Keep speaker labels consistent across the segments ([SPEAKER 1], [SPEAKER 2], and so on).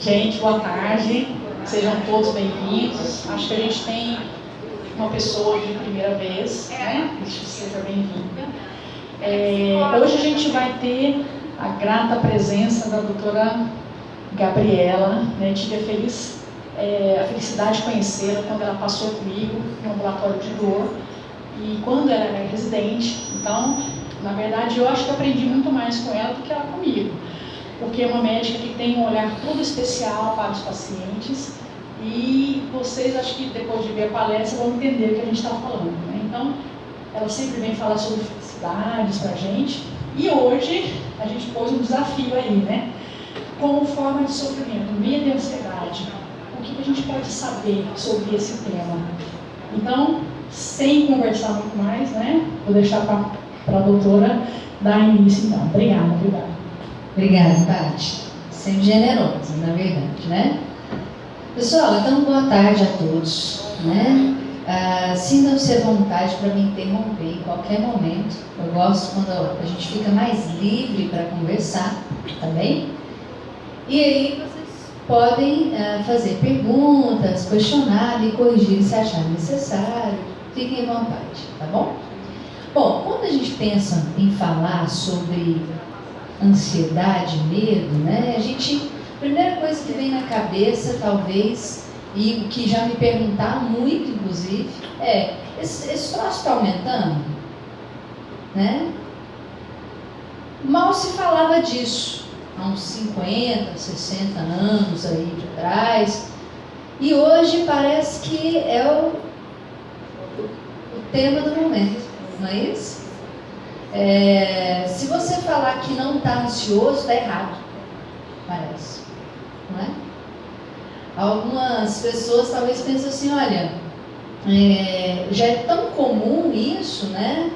[SPEAKER 1] Gente, boa tarde, sejam todos bem-vindos. Acho que a gente tem uma pessoa de primeira vez, né? Deixa eu seja bem-vinda. Hoje a gente vai ter a grata presença da doutora Gabriela, né? Tive a felicidade de conhecê-la quando ela passou comigo no ambulatório de dor e quando ela era residente. Então, na verdade, eu acho que aprendi muito mais com ela do que ela comigo, porque é uma médica que tem um olhar todo especial para os pacientes e vocês, acho que depois de ver a palestra, vão entender o que a gente está falando, né? Então, ela sempre vem falar sobre felicidades para a gente e hoje a gente pôs um desafio aí, né? Como forma de sofrimento, medo e ansiedade. O que a gente pode saber sobre esse tema? Então, sem conversar muito mais, né? Vou deixar para a doutora dar início, então. Obrigada.
[SPEAKER 2] Obrigada, Paty. Sempre generosa, na verdade, né? Pessoal, então, boa tarde a todos, né? Sintam-se à vontade para me interromper em qualquer momento. Eu gosto quando a gente fica mais livre para conversar, tá bem? E aí vocês podem fazer perguntas, questionar, me corrigir se achar necessário. Fiquem à vontade, tá bom? Bom, quando a gente pensa em falar sobre ansiedade, medo, né? A primeira coisa que vem na cabeça, talvez, e o que já me perguntaram muito, inclusive, esse troço está aumentando, né? Mal se falava disso há uns 50, 60 anos aí de trás, e hoje parece que é o tema do momento, não é isso? Se você falar que não está ansioso, está errado, parece, não é? Algumas pessoas talvez pensem assim, olha, já é tão comum isso, né?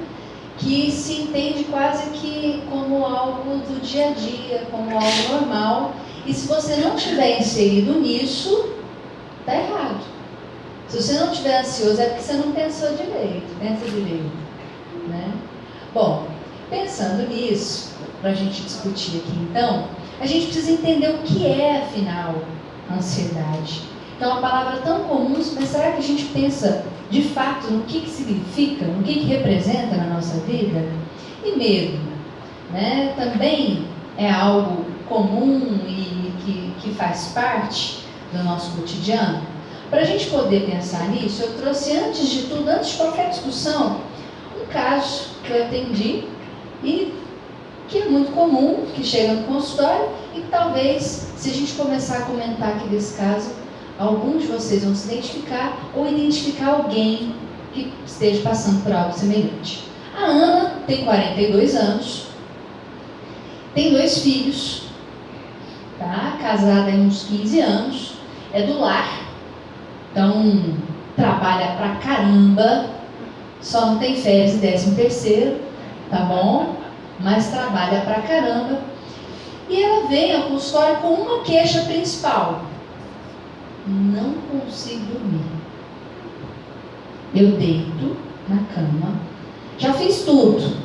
[SPEAKER 2] Que se entende quase que como algo do dia a dia, como algo normal. E se você não estiver inserido nisso, está errado. Se você não estiver ansioso, é porque você não pensou direito, pensa direito, né? Bom, pensando nisso, para a gente discutir aqui então, a gente precisa entender o que é, afinal, ansiedade. Então, é uma palavra tão comum, mas será que a gente pensa de fato no que significa, no que representa na nossa vida? E medo, né? Também é algo comum e que faz parte do nosso cotidiano. Para a gente poder pensar nisso, eu trouxe antes de tudo, antes de qualquer discussão, um caso que eu atendi e que é muito comum, que chega no consultório e que talvez, se a gente começar a comentar aqui desse caso, alguns de vocês vão se identificar ou identificar alguém que esteja passando por algo semelhante. A Ana tem 42 anos, tem 2 filhos, tá? Casada há uns 15 anos, é do lar, então trabalha pra caramba, só não tem férias e 13º, tá bom? Mas trabalha pra caramba. E ela vem ao consultório com uma queixa principal: não consigo dormir. Eu deito na cama, já fiz tudo.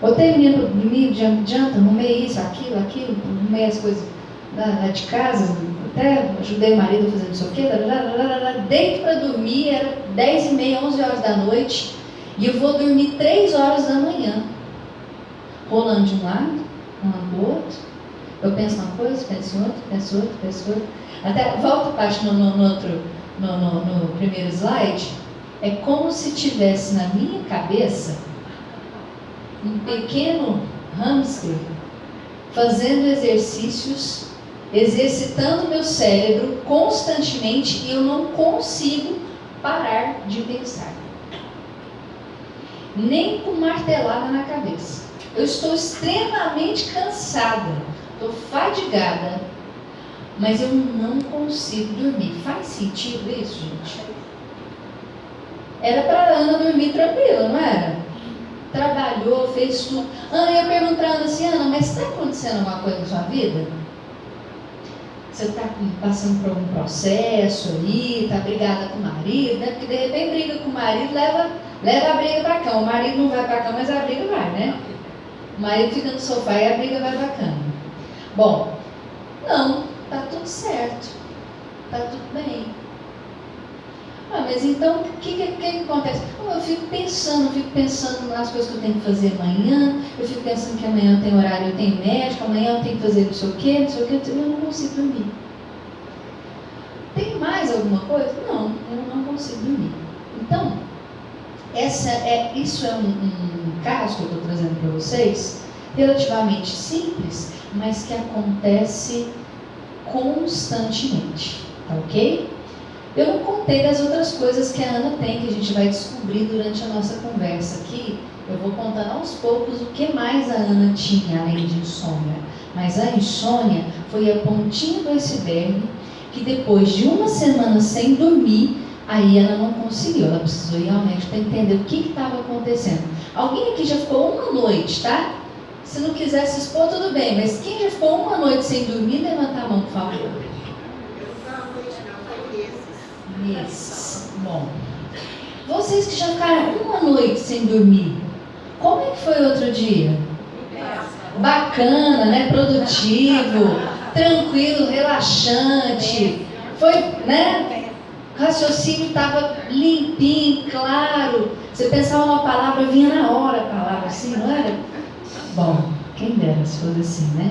[SPEAKER 2] Botei o menino para dormir, janta, arrumei isso, aquilo, arrumei as coisas de casa, até ajudei o marido a fazer não sei o quê, deito para dormir, era 10h30, 11 horas da noite, e eu vou dormir 3 horas da manhã, rolando de um lado, do outro. Eu penso uma coisa, penso em outra, penso outra. Até volta a parte no primeiro slide. É como se tivesse na minha cabeça um pequeno hamster fazendo exercícios, exercitando meu cérebro constantemente, e eu não consigo parar de pensar. Nem com martelada na cabeça. Eu estou extremamente cansada, estou fadigada, mas eu não consigo dormir. Faz sentido isso, gente? Era para a Ana dormir tranquila, não era? Trabalhou, fez tudo. Eu pergunto para a Ana assim: Ana, mas está acontecendo alguma coisa na sua vida? Você está passando por um processo aí, está brigada com o marido, né? Porque de repente briga com o marido, leva a briga para cá. O marido não vai para cá, mas a briga vai, né? O marido fica no sofá e a briga vai para a cama. Bom, não, tá tudo certo, tá tudo bem. Mas então, o que acontece? Eu fico pensando nas coisas que eu tenho que fazer amanhã, eu fico pensando que amanhã eu tenho horário, eu tenho médico, amanhã eu tenho que fazer não sei o que, eu não consigo dormir. Tem mais alguma coisa? Não, eu não consigo dormir. Então, isso é um caso que eu estou trazendo para vocês, relativamente simples, mas que acontece constantemente, tá ok? Eu não contei das outras coisas que a Ana tem, que a gente vai descobrir durante a nossa conversa aqui. Eu vou contando aos poucos o que mais a Ana tinha, além de insônia. Mas a insônia foi a pontinha do iceberg, que depois de uma semana sem dormir, aí ela não conseguiu. Ela precisou ir ao médico para entender o que estava acontecendo. Alguém aqui já ficou uma noite, tá? Se não quiser se expor, tudo bem. Mas quem já ficou uma noite sem dormir, levanta a mão, por favor. Meses. Bom, vocês que já ficaram uma noite sem dormir, como é que foi outro dia? Bacana, né? Produtivo, tranquilo, relaxante. Foi, né? O raciocínio estava limpinho, claro. Você pensava numa palavra, vinha na hora a palavra, assim, não era? Bom, quem dera se fosse assim, né?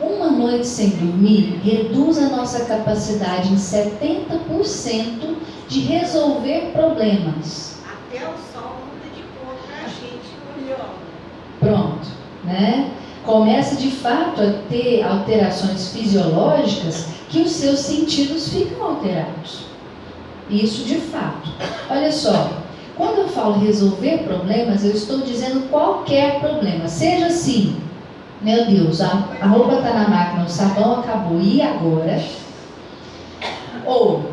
[SPEAKER 2] Uma noite sem dormir reduz a nossa capacidade em 70% de resolver problemas.
[SPEAKER 3] Até o sol muda de cor pra gente.
[SPEAKER 2] Pronto, né? Começa de fato a ter alterações fisiológicas que os seus sentidos ficam alterados. Isso de fato. Olha só, quando eu falo resolver problemas, eu estou dizendo qualquer problema, seja assim. Meu Deus, a roupa está na máquina, o sabão acabou, e agora? Ou,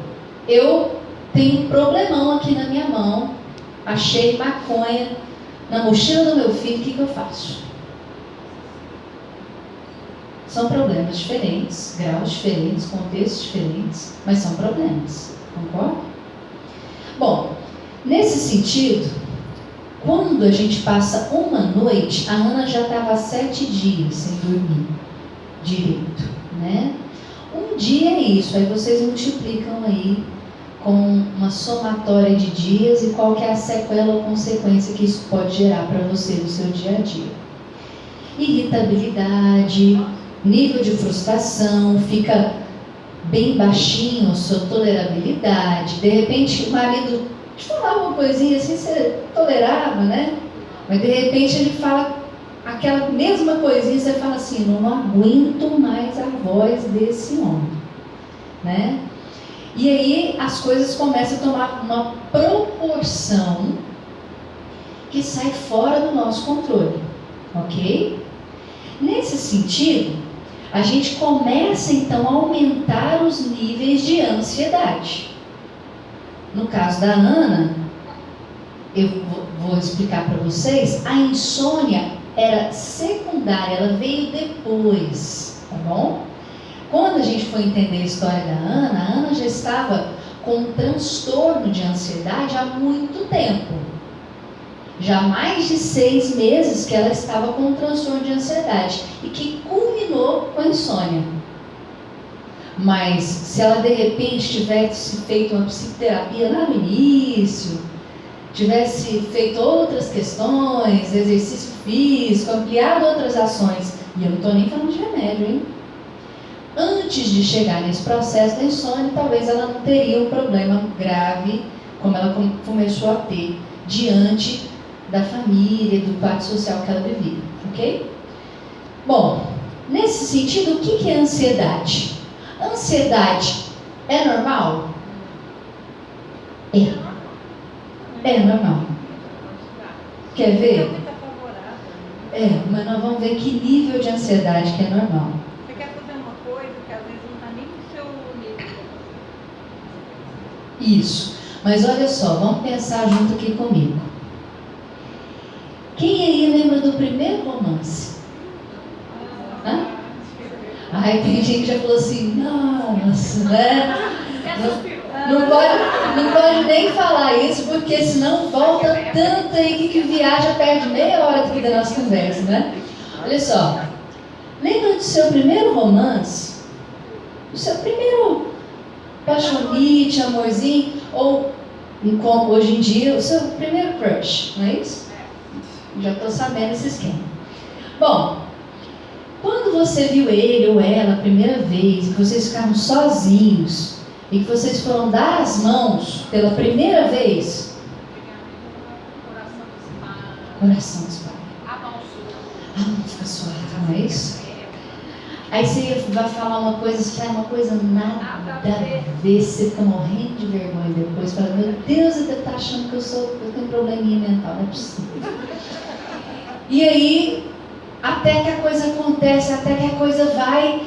[SPEAKER 2] eu tenho um problemão aqui na minha mão, achei maconha na mochila do meu filho, o que eu faço? São problemas diferentes, graus diferentes, contextos diferentes, mas são problemas, concorda? Bom, nesse sentido, quando a gente passa uma noite, a Ana já estava 7 dias sem dormir direito, né? Um dia é isso, aí vocês multiplicam aí com uma somatória de dias e qual que é a sequela ou consequência que isso pode gerar para você no seu dia a dia. Irritabilidade, nível de frustração, fica bem baixinho a sua tolerabilidade, de repente o marido te falava uma coisinha assim, você tolerava, né? Mas de repente ele fala aquela mesma coisinha, você fala assim, não aguento mais a voz desse homem, né? E aí as coisas começam a tomar uma proporção que sai fora do nosso controle, ok? Nesse sentido, a gente começa então a aumentar os níveis de ansiedade. No caso da Ana, eu vou explicar para vocês, a insônia era secundária, ela veio depois, tá bom? Quando a gente foi entender a história da Ana, a Ana já estava com um transtorno de ansiedade há muito tempo. Já há mais de 6 meses que ela estava com um transtorno de ansiedade e que culminou com a insônia. Mas se ela de repente tivesse feito uma psicoterapia lá no início, tivesse feito outras questões, exercício físico, ampliado outras ações, e eu não estou nem falando de remédio, hein? Antes de chegar nesse processo da insônia, talvez ela não teria um problema grave, como ela começou a ter, diante da família, do quadro social que ela vivia, ok? Bom, nesse sentido, o que é ansiedade? Ansiedade é normal? É normal. Quer ver? Mas nós vamos ver que nível de ansiedade que é normal.
[SPEAKER 3] Você quer fazer uma coisa que às vezes não está nem no seu nível.
[SPEAKER 2] Isso. Mas olha só, vamos pensar junto aqui comigo. Quem aí lembra do primeiro romance? Hã? Ai, tem gente que já falou assim, nossa, né? Não pode nem falar isso, porque senão volta tanto aí que viaja, perde meia hora aqui da nossa conversa, né? Olha só, Lembra do seu primeiro romance? O seu primeiro paixonite, amorzinho, ou como hoje em dia, o seu primeiro crush, não é isso? Já estou sabendo esse esquema. Bom, quando você viu ele ou ela a primeira vez, e que vocês ficaram sozinhos, e que vocês foram dar as mãos pela primeira vez, coração dispara. A mão fica suada, não é isso? Aí você vai falar uma coisa, sai uma coisa nada a ver, você fica morrendo de vergonha depois, fala, meu Deus, ele está achando que eu tenho um probleminha mental, não é possível. E aí, até que a coisa acontece, até que a coisa vai,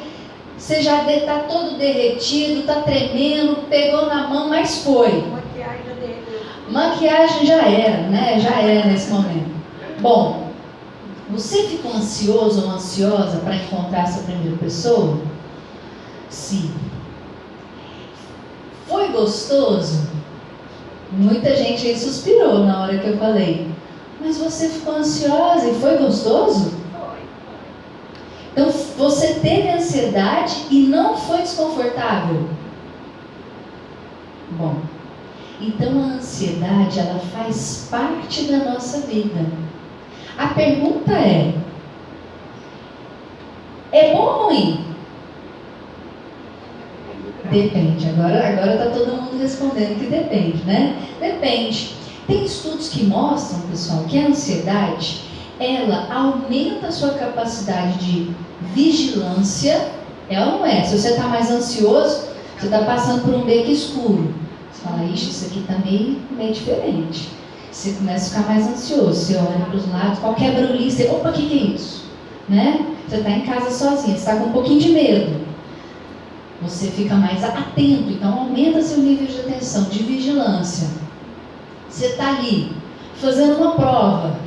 [SPEAKER 2] você já está todo derretido, está tremendo, pegou na mão, mas foi. Maquiagem já era, né? Já era nesse momento. Bom, você ficou ansioso ou ansiosa para encontrar essa primeira pessoa? Sim. Foi gostoso? Muita gente aí suspirou na hora que eu falei. Mas você ficou ansiosa e foi gostoso? Foi. Então você teve ansiedade e não foi desconfortável? Bom, então a ansiedade, ela faz parte da nossa vida. A pergunta é bom ou ruim? Depende. Agora está todo mundo respondendo que depende, né? Depende. Tem estudos que mostram, pessoal, que a ansiedade, ela aumenta a sua capacidade de vigilância. É ou não é? Se você está mais ansioso, você está passando por um beco escuro. Você fala, ixi, isso aqui está meio diferente. Você começa a ficar mais ansioso, você olha para os lados, qualquer barulhinho, você, opa, o que é isso? Né? Você está em casa sozinho, você está com um pouquinho de medo. Você fica mais atento, então aumenta seu nível de atenção, de vigilância. Você está ali, fazendo uma prova.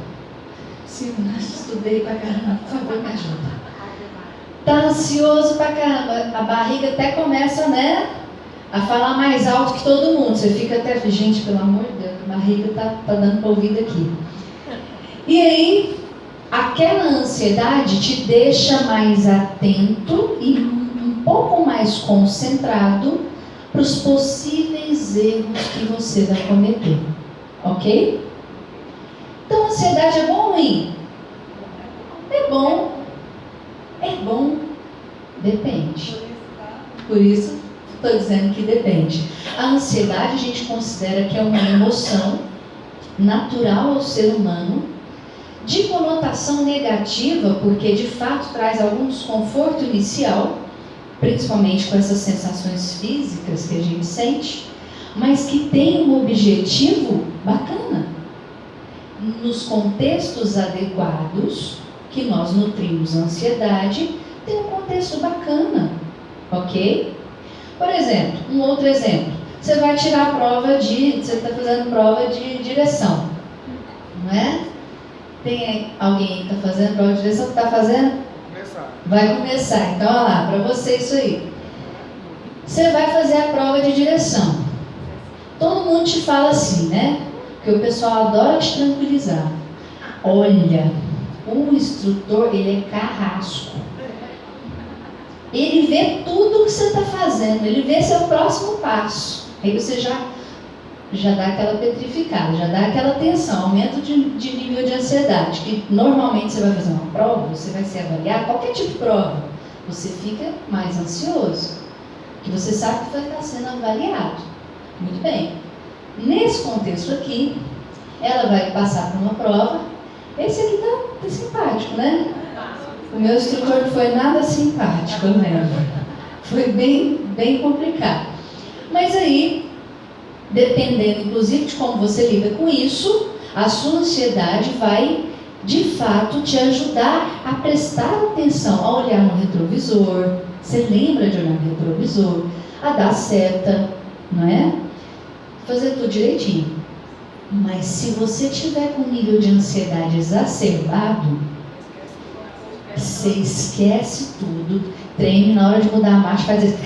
[SPEAKER 2] Silvana, estudei pra caramba, por favor, me ajuda. Está ansioso pra caramba, a barriga até começa, né? A falar mais alto que todo mundo. Você fica até, gente, pelo amor de Deus, a barriga tá dando para ouvir daqui. E aí, aquela ansiedade te deixa mais atento e um pouco mais concentrado para os possíveis erros que você vai cometer. Ok? Então, a ansiedade é bom ou ruim? É bom. É bom. Depende. Por isso, estou dizendo que depende. A ansiedade a gente considera que é uma emoção natural ao ser humano, de conotação negativa, porque de fato traz algum desconforto inicial, principalmente com essas sensações físicas que a gente sente, mas que tem um objetivo bacana. Nos contextos adequados, que nós nutrimos a ansiedade, tem um contexto bacana, ok? Por exemplo, um outro exemplo, você vai tirar a prova você está fazendo prova de direção, não é? Tem alguém que está fazendo prova de direção, que está fazendo? Vai começar, então olha lá, para você isso aí. Você vai fazer a prova de direção. Todo mundo te fala assim, né? Porque o pessoal adora te tranquilizar. Olha, o instrutor, ele é carrasco. Ele vê tudo que você está fazendo, ele vê seu próximo passo. Aí você já dá aquela petrificada, já dá aquela tensão, aumento de nível de ansiedade. Que normalmente você vai fazer uma prova, você vai ser avaliado, qualquer tipo de prova, você fica mais ansioso, que você sabe que vai estar sendo avaliado. Muito bem. Nesse contexto aqui, ela vai passar por uma prova. Esse aqui tá simpático, né? O meu instrutor não foi nada simpático, eu lembro. Foi bem complicado. Mas aí, dependendo inclusive de como você lida com isso, a sua ansiedade vai, de fato, te ajudar a prestar atenção, a olhar no retrovisor. Você lembra de olhar no retrovisor, a dar seta, não é? Fazer tudo direitinho. Mas se você tiver com um nível de ansiedade exacerbado, você esquece tudo, treme na hora de mudar a marcha, faz esse...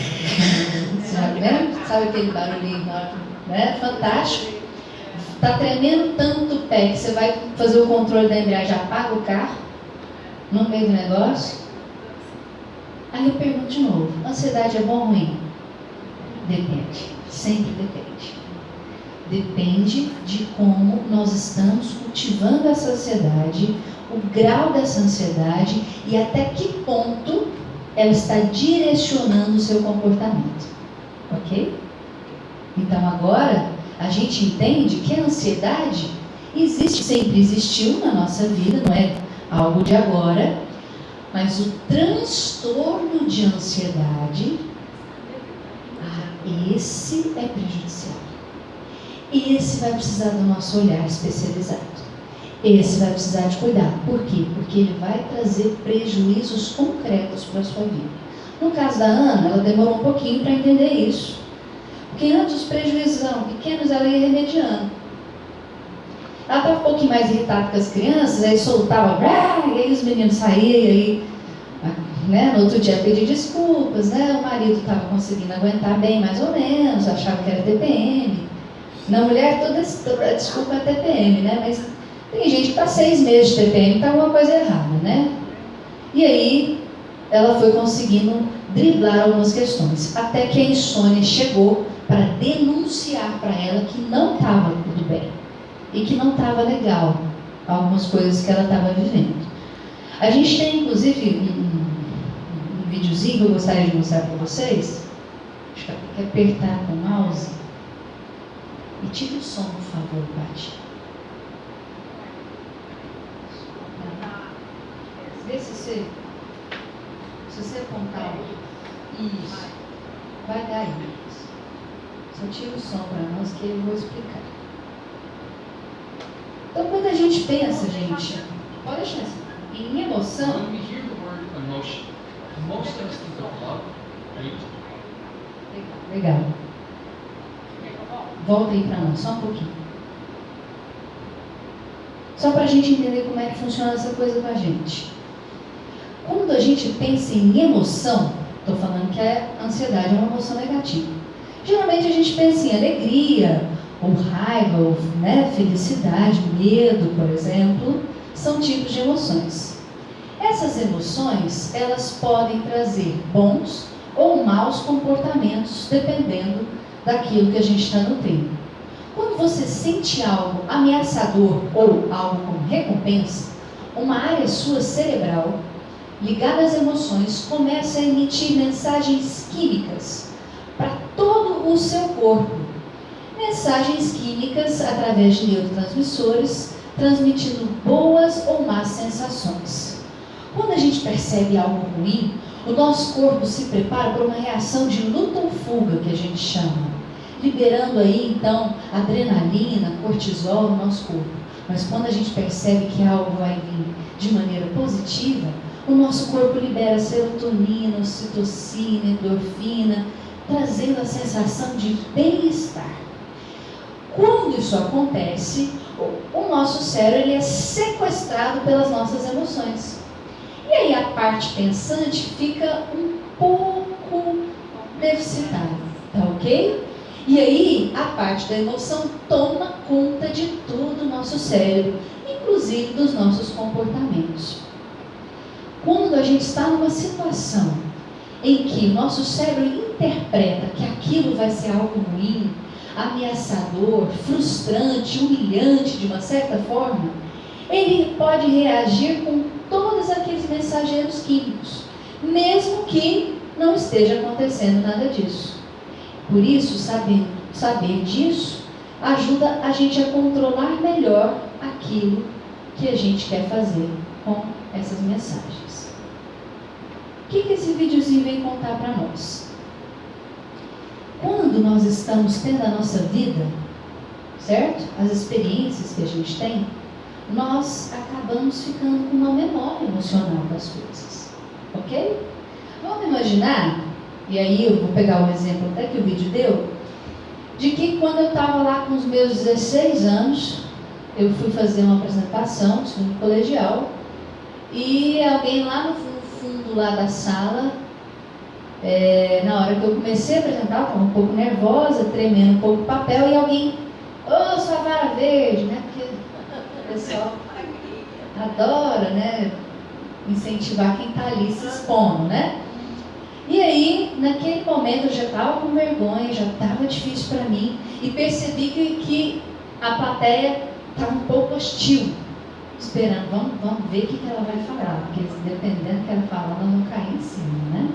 [SPEAKER 2] Sabe aquele barulhinho na hora, né? Fantástico. Está tremendo tanto o pé que você vai fazer o controle da embreagem, apaga o carro no meio do negócio. Aí eu pergunto de novo, ansiedade é bom ou ruim? Depende, sempre depende. Depende de como nós estamos cultivando essa ansiedade, o grau dessa ansiedade e até que ponto ela está direcionando o seu comportamento. Ok? Então agora a gente entende que a ansiedade existe, sempre existiu na nossa vida, não é algo de agora, mas o transtorno de ansiedade, esse é prejudicial. Esse vai precisar do nosso olhar especializado. Esse vai precisar de cuidado. Por quê? Porque ele vai trazer prejuízos concretos para a sua vida. No caso da Ana, ela demorou um pouquinho para entender isso. Porque antes os prejuízos eram pequenos, ela ia remediando. Ela estava um pouquinho mais irritada com as crianças, aí soltava, e aí os meninos saíam, e aí, né, no outro dia pedir desculpas, né, o marido estava conseguindo aguentar bem, mais ou menos, achava que era TPM. Na mulher, toda desculpa é TPM, né, mas tem gente que está 6 meses de TPM, está alguma coisa errada, né? E aí, ela foi conseguindo driblar algumas questões, até que a insônia chegou para denunciar para ela que não estava tudo bem e que não estava legal algumas coisas que ela estava vivendo. A gente tem inclusive um videozinho que eu gostaria de mostrar para vocês. Acho que tem que apertar com o mouse e tire o som, por favor, Paty. Vê se você apontar isso, vai dar isso. Só tira o som para nós que eu vou explicar. Então, quando a gente pensa, gente, pode deixar assim, em emoção.
[SPEAKER 4] When we hear the word emotion, most of us think of love, hate.
[SPEAKER 2] Legal. Volta aí para nós, só um pouquinho. Só para a gente entender como é que funciona essa coisa com a gente. Quando a gente pensa em emoção, estou falando que a ansiedade é uma emoção negativa. Geralmente a gente pensa em alegria, ou raiva, ou né, felicidade, medo, por exemplo, são tipos de emoções. Essas emoções, elas podem trazer bons ou maus comportamentos, dependendo daquilo que a gente está nutrindo. Quando você sente algo ameaçador ou algo como recompensa, uma área sua cerebral, ligada às emoções, começa a emitir mensagens químicas para todo o seu corpo. Mensagens químicas através de neurotransmissores, transmitindo boas ou más sensações. Quando a gente percebe algo ruim, o nosso corpo se prepara para uma reação de luta ou fuga, que a gente chama, liberando aí então adrenalina, cortisol no nosso corpo. Mas quando a gente percebe que algo vai vir de maneira positiva, o nosso corpo libera serotonina, ocitocina, endorfina, trazendo a sensação de bem-estar. Quando isso acontece, o nosso cérebro ele é sequestrado pelas nossas emoções. E aí a parte pensante fica um pouco deficitária, tá ok? E aí a parte da emoção toma conta de todo o nosso cérebro, inclusive dos nossos comportamentos. Quando a gente está numa situação em que o nosso cérebro interpreta que aquilo vai ser algo ruim, ameaçador, frustrante, humilhante de uma certa forma, ele pode reagir com todos aqueles mensageiros químicos, mesmo que não esteja acontecendo nada disso. Por isso, saber disso ajuda a gente a controlar melhor aquilo que a gente quer fazer com essas mensagens. O que esse videozinho vem contar para nós? Quando nós estamos tendo a nossa vida, certo? As experiências que a gente tem, nós acabamos ficando com uma memória emocional das coisas, ok? Vamos imaginar, e aí eu vou pegar o exemplo até que o vídeo deu, de que quando eu estava lá com os meus 16 anos, eu fui fazer uma apresentação do segundo colegial, e alguém lá no fundo lá da sala, na hora que eu comecei a apresentar, eu estava um pouco nervosa, tremendo um pouco o papel, e alguém, sua vara verde, né? Porque o pessoal adora, né, incentivar quem está ali se expondo, né? aí, naquele momento, eu já estava com vergonha, já estava difícil para mim, e percebi que a plateia estava um pouco hostil, esperando, vamos ver o que ela vai falar, porque dependendo do que ela falar, nós vamos cair em cima, né?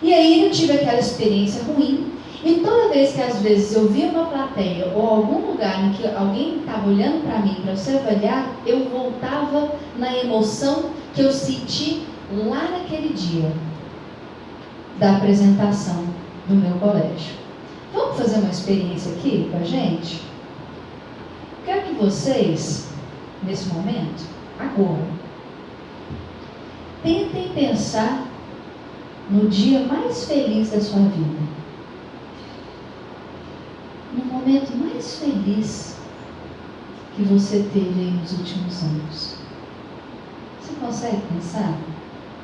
[SPEAKER 2] E aí eu tive aquela experiência ruim, e toda vez que às vezes eu via uma plateia ou algum lugar em que alguém estava olhando para mim para ser avaliado, eu voltava na emoção que eu senti lá naquele dia da apresentação do meu colégio. Vamos fazer uma experiência aqui com a gente? Quero que vocês, nesse momento, agora, tentem pensar no dia mais feliz da sua vida. No momento mais feliz que você teve aí nos últimos anos. Você consegue pensar?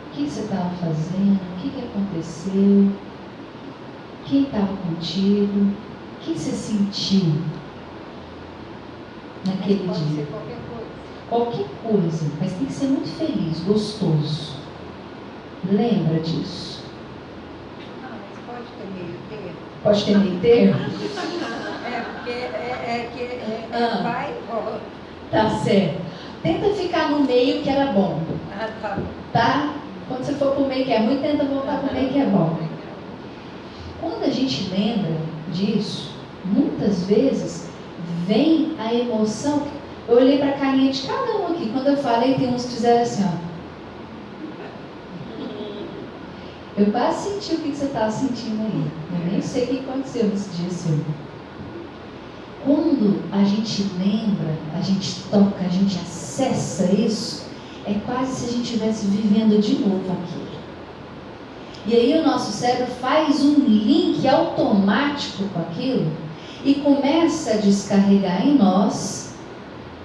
[SPEAKER 2] O que você estava fazendo? O que aconteceu? Quem estava contigo? O que você sentiu naquele
[SPEAKER 3] Pode
[SPEAKER 2] dia?
[SPEAKER 3] ser qualquer coisa.
[SPEAKER 2] Qualquer coisa, mas tem que ser muito feliz, gostoso. Lembra disso?
[SPEAKER 3] Ah, mas pode ter meio termo.
[SPEAKER 2] Pode ter meio termo?
[SPEAKER 3] Porque vai e volta.
[SPEAKER 2] Tá certo. Tenta ficar no meio que era bom,
[SPEAKER 3] Ah, tá bom.
[SPEAKER 2] tá? Quando você for pro meio que é ruim, tenta voltar pro meio que é bom. Quando a gente lembra disso, muitas vezes vem a emoção. Eu olhei para a carinha de cada um aqui. Quando eu falei, tem uns que fizeram assim, ó. Eu quase senti o que você estava sentindo aí. Eu nem sei o que aconteceu nesse dia seu. Quando a gente lembra, a gente toca, a gente acessa isso, é quase se a gente estivesse vivendo de novo aquilo. E aí o nosso cérebro faz um link automático com aquilo e começa a descarregar em nós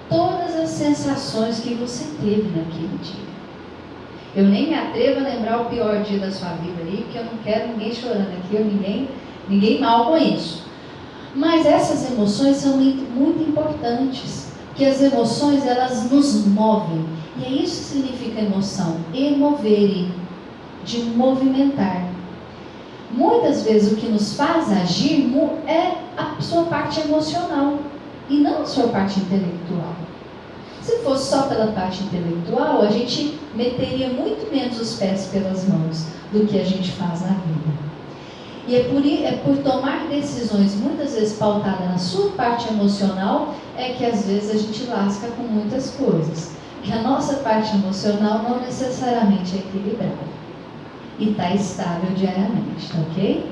[SPEAKER 2] todas as sensações que você teve naquele dia. Eu nem me atrevo a lembrar o pior dia da sua vida aí, porque eu não quero ninguém chorando aqui, ou ninguém mal com isso. Mas essas emoções são muito importantes, porque as emoções, elas nos movem. E é isso que significa emoção, emovere, de movimentar. Muitas vezes o que nos faz agir é a sua parte emocional, e não a sua parte intelectual. Se fosse só pela parte intelectual, a gente meteria muito menos os pés pelas mãos do que a gente faz na vida. E é por tomar decisões muitas vezes pautadas na sua parte emocional é que às vezes a gente lasca com muitas coisas. Porque a nossa parte emocional não necessariamente é equilibrada e está estável diariamente, tá ok?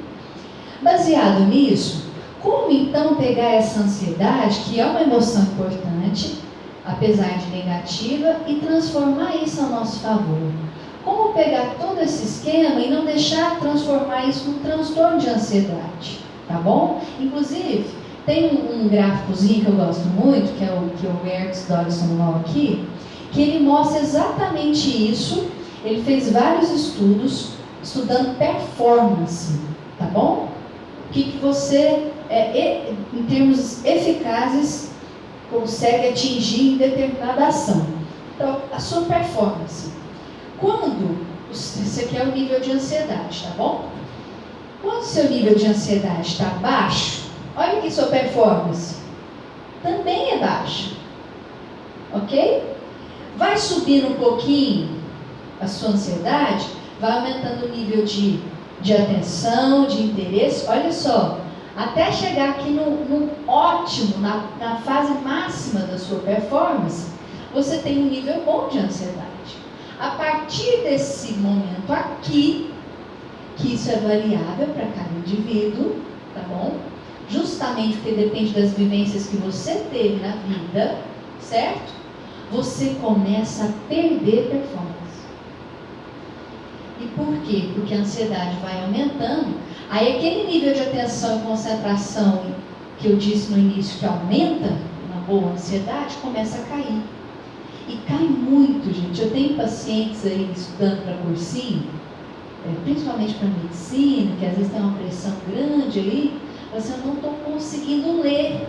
[SPEAKER 2] Baseado nisso, como então pegar essa ansiedade, que é uma emoção importante, apesar de negativa, e transformar isso a nosso favor? Como pegar todo esse esquema e não deixar transformar isso num transtorno de ansiedade, tá bom? Inclusive, tem um gráficozinho que eu gosto muito, que é o que o Ertz Dodson Law aqui, que ele mostra exatamente isso. Ele fez vários estudos estudando performance, tá bom? O que você, em termos eficazes, consegue atingir em determinada ação. Então, a sua performance. Esse aqui é o nível de ansiedade, tá bom? Quando o seu nível de ansiedade está baixo, olha aqui sua performance, também é baixa, ok? Vai subindo um pouquinho a sua ansiedade, vai aumentando o nível de atenção, de interesse, olha só, até chegar aqui no ótimo, na fase máxima da sua performance, você tem um nível bom de ansiedade. A partir desse momento aqui, que isso é variável para cada indivíduo, tá bom? Justamente porque depende das vivências que você teve na vida, certo? Você começa a perder performance. E por quê? Porque a ansiedade vai aumentando, aí aquele nível de atenção e concentração que eu disse no início que aumenta, uma boa ansiedade, começa a cair. E cai muito, gente. Eu tenho pacientes aí estudando para cursinho, principalmente para medicina, que às vezes tem uma pressão grande aí, mas eu não estou conseguindo ler.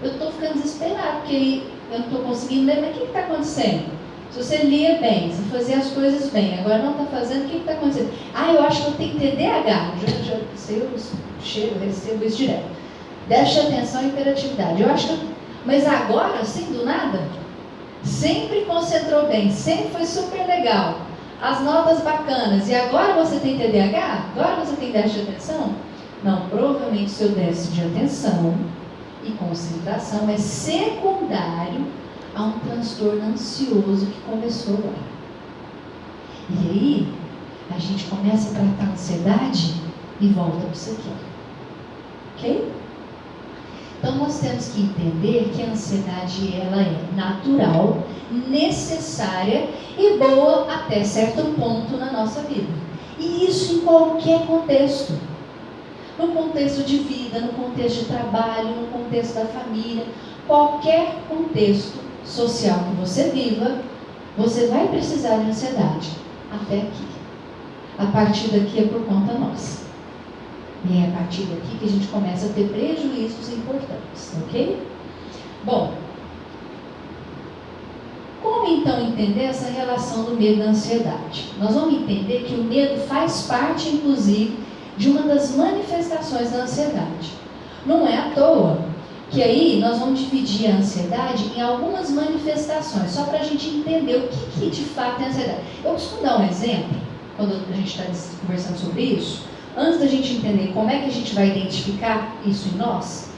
[SPEAKER 2] Eu estou ficando desesperado, porque eu não estou conseguindo ler, mas o que está acontecendo? Se você lia bem, se fazia as coisas bem, agora não está fazendo, o que está acontecendo? Eu acho que eu tenho TDAH. Já sei, eu recebo isso direto. Déficit de atenção e hiperatividade. Eu acho que mas agora, assim, do nada, sempre concentrou bem, sempre foi super legal, as notas bacanas, e agora você tem TDAH? Agora você tem déficit de atenção? Não, provavelmente seu déficit de atenção e concentração é secundário a um transtorno ansioso que começou agora. E aí, a gente começa a tratar a ansiedade e volta para isso aqui. Ok? Então, nós temos que entender que a ansiedade ela é natural, necessária e boa até certo ponto na nossa vida. E isso em qualquer contexto. No contexto de vida, no contexto de trabalho, no contexto da família, qualquer contexto social que você viva, você vai precisar de ansiedade. Até aqui. A partir daqui é por conta nossa. E é a partir daqui que a gente começa a ter prejuízos importantes, ok? Bom, como então entender essa relação do medo e da ansiedade? Nós vamos entender que o medo faz parte, inclusive, de uma das manifestações da ansiedade. Não é à toa que aí nós vamos dividir a ansiedade em algumas manifestações, só para a gente entender o que de fato é ansiedade. Eu costumo dar um exemplo, quando a gente está conversando sobre isso, antes da gente entender como é que a gente vai identificar isso em nós,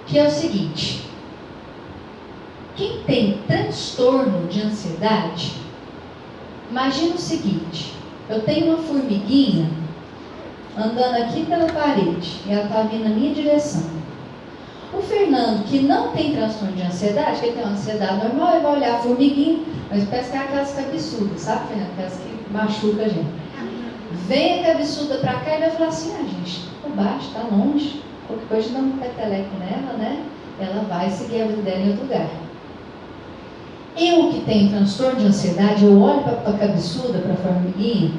[SPEAKER 2] que é o seguinte: quem tem transtorno de ansiedade, imagina o seguinte, eu tenho uma formiguinha andando aqui pela parede e ela está vindo na minha direção. O Fernando, que não tem transtorno de ansiedade, que ele tem uma ansiedade normal, ele vai olhar a formiguinha, mas parece que é aquelas cabeçudas, sabe, Fernando? Aquelas que machucam a gente. Vem a cabeçuda pra cá e vai falar assim: gente, tá baixo, tá longe, qualquer coisa dá um peteleco nela, né? Ela vai seguir a vida dela em outro lugar. Eu que tenho transtorno de ansiedade, eu olho pra cabeçuda, pra formiguinha,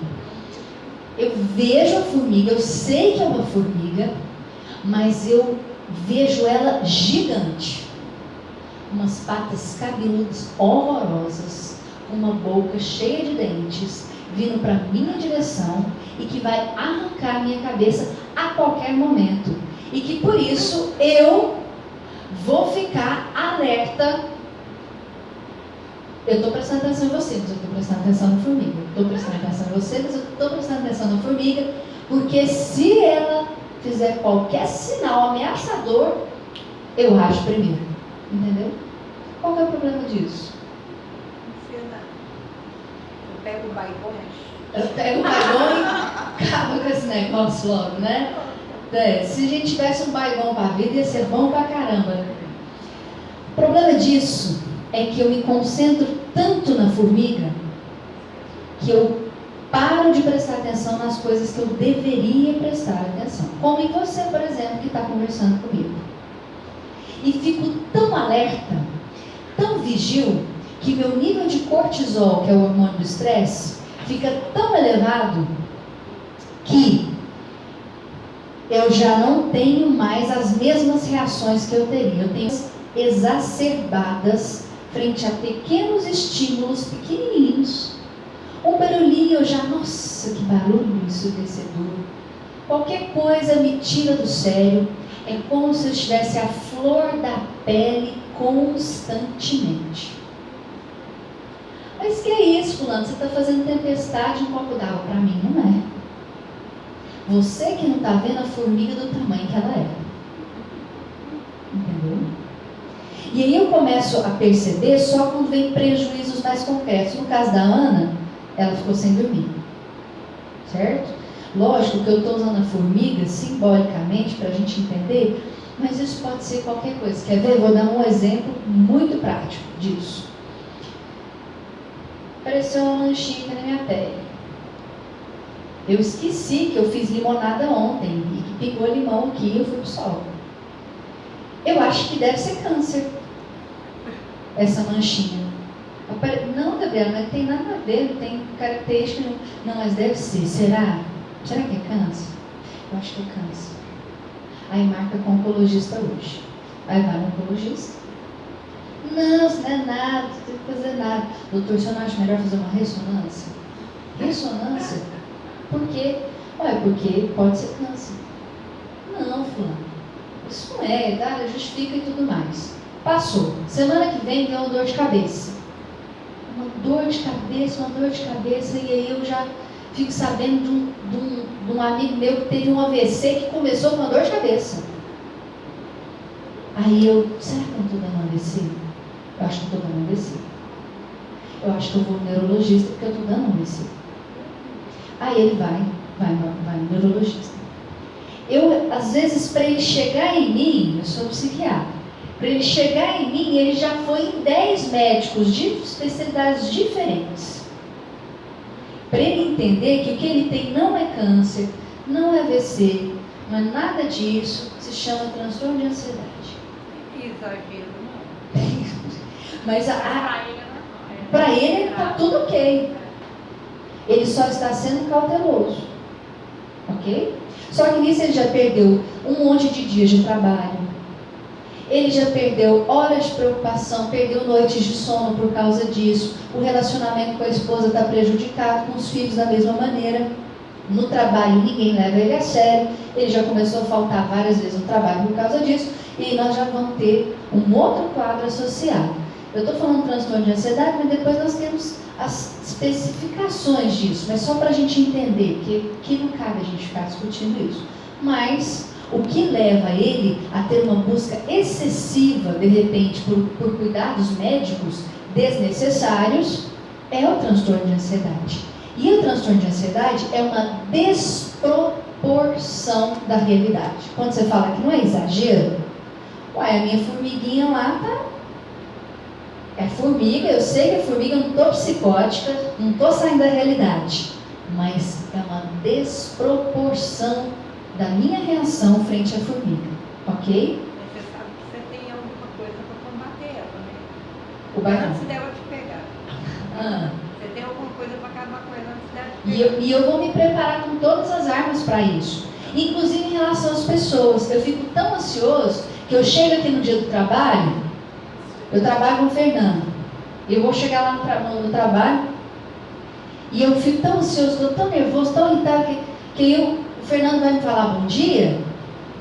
[SPEAKER 2] eu vejo a formiga, eu sei que é uma formiga, mas eu vejo ela gigante. Umas patas cabeludas horrorosas, uma boca cheia de dentes, vindo para minha direção e que vai arrancar minha cabeça a qualquer momento. E que por isso eu vou ficar alerta. Eu estou prestando atenção em você, mas eu estou prestando atenção na formiga. Estou prestando atenção em você, mas eu estou prestando atenção na formiga, porque se ela fizer qualquer sinal ameaçador, eu acho primeiro. Entendeu? Qual que é o problema disso?
[SPEAKER 3] Eu pego o baigão.
[SPEAKER 2] Eu pego o baigão e acabo com esse negócio logo, né? Se a gente tivesse um baigão para a vida, ia ser bom pra caramba. O problema disso é que eu me concentro tanto na formiga que eu paro de prestar atenção nas coisas que eu deveria prestar atenção. Como em você, por exemplo, que está conversando comigo. E fico tão alerta, tão vigil, que meu nível de cortisol, que é o hormônio do estresse, fica tão elevado que eu já não tenho mais as mesmas reações que eu teria. Eu tenho exacerbadas frente a pequenos estímulos pequenininhos. Um barulhinho, eu já, nossa, que barulho ensurdecedor. Qualquer coisa me tira do sério. É como se eu estivesse à flor da pele constantemente. Mas que é isso, fulano? Você está fazendo tempestade em um copo d'água. Para mim, não é. Você que não está vendo a formiga do tamanho que ela é. Entendeu? E aí eu começo a perceber só quando vem prejuízos mais concretos. No caso da Ana, ela ficou sem dormir. Certo? Lógico que eu estou usando a formiga simbolicamente para a gente entender, mas isso pode ser qualquer coisa. Quer ver? Vou dar um exemplo muito prático disso. Apareceu uma manchinha na minha pele. Eu esqueci que eu fiz limonada ontem e que pingou limão aqui e eu fui pro sol. Eu acho que deve ser câncer, essa manchinha. Não, Gabriela, mas não tem nada a ver, não tem característica. Não, mas deve ser. Será? Será que é câncer? Eu acho que é câncer. Aí marca com o oncologista hoje. Aí vai no oncologista Não, isso não é nada, não tem que fazer nada. Doutor, você não acha melhor fazer uma ressonância? Ressonância? Por quê? Olha, porque pode ser câncer. Não, fulano. Isso não é, tá? Justifica e tudo mais. Passou. Semana que vem deu uma dor de cabeça. Uma dor de cabeça, e aí eu já fico sabendo de um amigo meu que teve um AVC que começou com uma dor de cabeça. Aí eu, será que eu não estou dando um AVC? Eu acho que eu estou dando um AVC. Eu acho que eu vou no neurologista porque eu estou dando um AVC. Aí ele vai no neurologista. Eu, às vezes, para ele chegar em mim, eu sou psiquiatra, para ele chegar em mim, ele já foi em 10 médicos de especialidades diferentes. Para ele entender que o que ele tem não é câncer, não é AVC, não é nada disso, se chama transtorno de ansiedade.
[SPEAKER 3] Que exagero, não.
[SPEAKER 2] Mas
[SPEAKER 3] Para ele é normal.
[SPEAKER 2] para ele está tudo ok. Ele só está sendo cauteloso. Ok? Só que nisso ele já perdeu um monte de dias de trabalho. Ele já perdeu horas de preocupação, perdeu noites de sono por causa disso. O relacionamento com a esposa está prejudicado, com os filhos da mesma maneira. No trabalho ninguém leva ele a sério. Ele já começou a faltar várias vezes no trabalho por causa disso. E nós já vamos ter um outro quadro associado. Eu estou falando transtorno de ansiedade, mas depois nós temos as especificações disso. Mas só para a gente entender que não cabe a gente ficar discutindo isso. Mas o que leva ele a ter uma busca excessiva, de repente, por cuidados médicos desnecessários, é o transtorno de ansiedade. E o transtorno de ansiedade é uma desproporção da realidade. Quando você fala que não é exagero, uai, a minha formiguinha lá tá... É formiga, eu sei que é formiga, eu não estou psicótica, não estou saindo da realidade. Mas é uma desproporção da minha reação frente à formiga. Ok?
[SPEAKER 3] Mas você sabe que você tem alguma coisa para combater ela, né?
[SPEAKER 2] O barrão.
[SPEAKER 3] Antes dela te pegar. Você tem alguma coisa para acabar com ela antes dela te pegar.
[SPEAKER 2] E eu vou me preparar com todas as armas para isso. Inclusive em relação às pessoas. Eu fico tão ansioso que eu chego aqui no dia do trabalho, eu trabalho com o Fernando. Eu vou chegar lá no trabalho e eu fico tão ansioso, estou tão nervoso, tão irritado, que o Fernando vai me falar bom dia.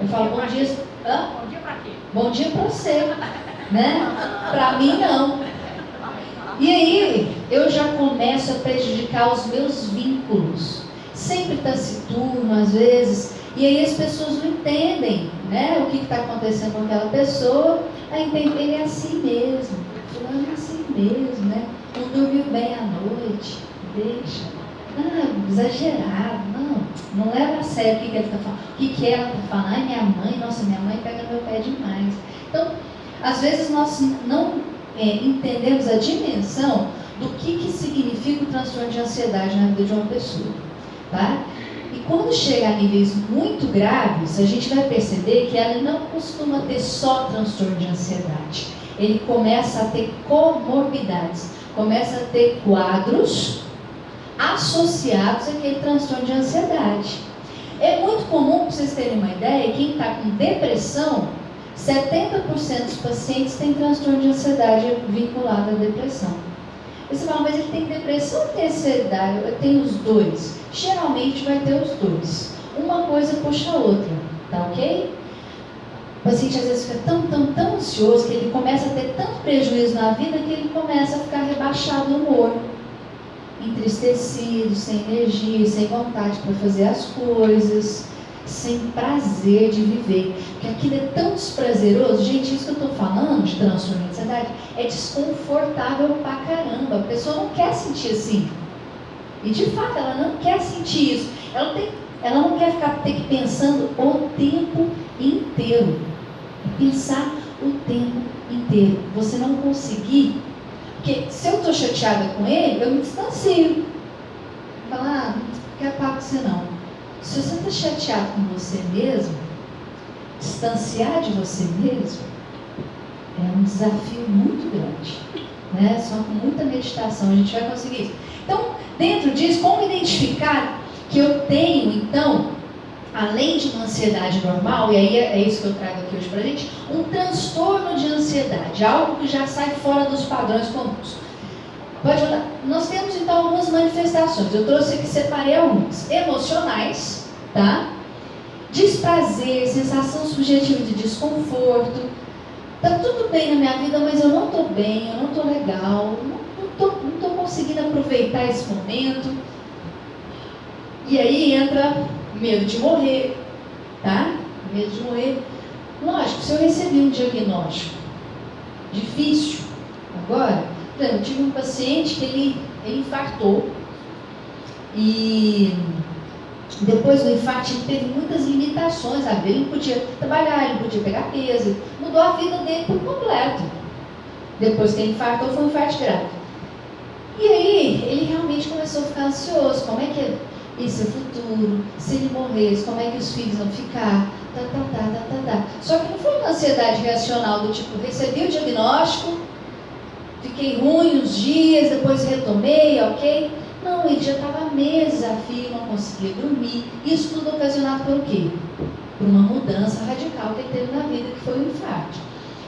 [SPEAKER 2] Eu falo bom dia. Hã?
[SPEAKER 3] Bom dia para quê?
[SPEAKER 2] Bom dia para você. Né? Para mim não. E aí eu já começo a prejudicar os meus vínculos. Sempre taciturno às vezes. E aí as pessoas não entendem, né, o que está acontecendo com aquela pessoa. Aí entende, ele é assim mesmo, fulano é assim mesmo, né? Não dormiu bem à noite, deixa. Exagerado, não leva a sério o que ele está falando. O que ela está falando? Ai, minha mãe pega meu pé demais. Então, às vezes nós não entendemos a dimensão do que significa o transtorno de ansiedade na vida de uma pessoa, tá? E quando chega a níveis muito graves, a gente vai perceber que ela não costuma ter só transtorno de ansiedade. Ele começa a ter comorbidades, começa a ter quadros associados àquele transtorno de ansiedade. É muito comum, para vocês terem uma ideia, quem está com depressão, 70% dos pacientes têm transtorno de ansiedade vinculado à depressão. Você fala, mas ele tem depressão ou tem ansiedade? Tem os dois. Geralmente vai ter os dois. Uma coisa puxa a outra, tá ok? O paciente às vezes fica tão ansioso que ele começa a ter tanto prejuízo na vida que ele começa a ficar rebaixado no humor, entristecido, sem energia, sem vontade para fazer as coisas, sem prazer de viver. Porque aquilo é tão desprazeroso. Gente, isso que eu estou falando de transtorno de ansiedade é desconfortável pra caramba. A pessoa não quer sentir assim. E de fato, ela não quer sentir isso. Ela não quer ter que pensando o tempo inteiro. É pensar o tempo inteiro. Você não conseguir. Porque se eu estou chateada com ele, eu me distancio. Falar, não quero papo com você não. Se você está chateado com você mesmo, distanciar de você mesmo é um desafio muito grande, né? Só com muita meditação a gente vai conseguir isso. Então, dentro disso, como identificar que eu tenho, então, além de uma ansiedade normal, e aí é isso que eu trago aqui hoje pra gente, um transtorno de ansiedade, algo que já sai fora dos padrões comuns. Pode olhar. Nós temos então algumas manifestações, eu trouxe aqui, separei algumas. Emocionais, tá? Desprazer, sensação subjetiva de desconforto. Tá tudo bem na minha vida, mas eu não tô bem, eu não tô legal, não tô conseguindo aproveitar esse momento. E aí entra medo de morrer, tá? Medo de morrer. Lógico, se eu recebi um diagnóstico difícil, agora, eu tive um paciente que ele infartou e depois do infarto ele teve muitas limitações, sabe? Ele não podia trabalhar, ele não podia pegar peso, mudou a vida dele por completo. Depois que ele infartou, foi um infarto grave. E aí, ele realmente começou a ficar ansioso. Como é que é esse futuro? Se ele morresse, como é que os filhos vão ficar? Só que não foi uma ansiedade reacional do tipo, recebi o diagnóstico, fiquei ruim uns dias, depois retomei, ok? Não, ele já estava meses a fio, não conseguia dormir. Isso tudo ocasionado por quê? Por uma mudança radical que ele teve na vida, que foi o infarto.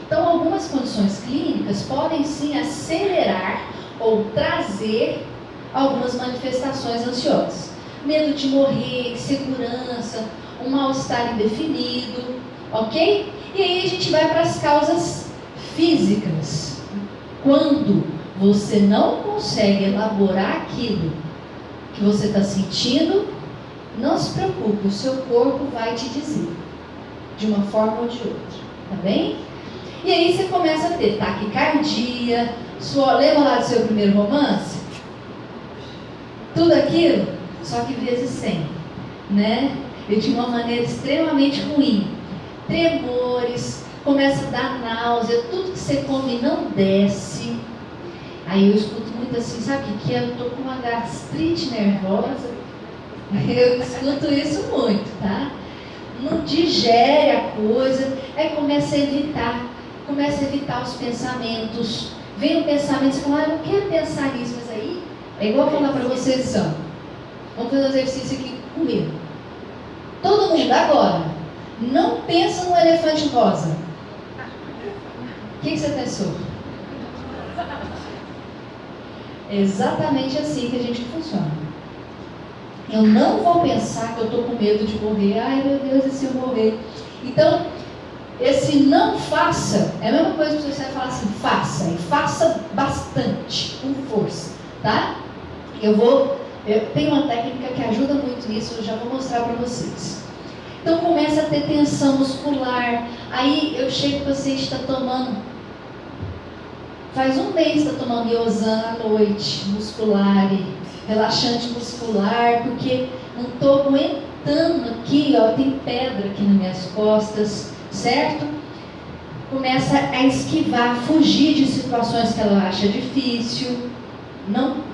[SPEAKER 2] Então, algumas condições clínicas podem sim acelerar ou trazer algumas manifestações ansiosas. Medo de morrer, insegurança, um mal-estar indefinido, ok? E aí a gente vai para as causas físicas. Quando você não consegue elaborar aquilo que você está sentindo, não se preocupe, o seu corpo vai te dizer, de uma forma ou de outra, tá bem? E aí você começa a ter taquicardia, lembra lá do seu primeiro romance? Tudo aquilo, só que vezes 100, né? E de uma maneira extremamente ruim. Tremores, começa a dar náusea, tudo que você come não desce. Aí eu escuto muito assim, sabe o que é? Eu tô com uma gastrite nervosa. Eu escuto isso muito, tá? Não digere a coisa, aí começa a evitar os pensamentos. Vem o pensamento, você fala, eu não quero pensar nisso, mas aí é igual falar para vocês, são. Vamos fazer um exercício aqui comigo. Todo mundo, agora, não pensa no elefante rosa. O que você pensou? É exatamente assim que a gente funciona. Eu não vou pensar que eu estou com medo de morrer. Ai, meu Deus, e se eu morrer? Então, esse não faça, é a mesma coisa que você vai falar assim, faça, e faça bastante, com força, tá? Eu tenho uma técnica que ajuda muito nisso, eu já vou mostrar para vocês. Então, começa a ter tensão muscular, aí eu chego, o paciente está tomando, faz um mês está tomando Iosan à noite, muscular, relaxante muscular, porque não estou aguentando aqui, ó, tem pedra aqui nas minhas costas, certo? Começa a esquivar, fugir de situações que ela acha difícil, não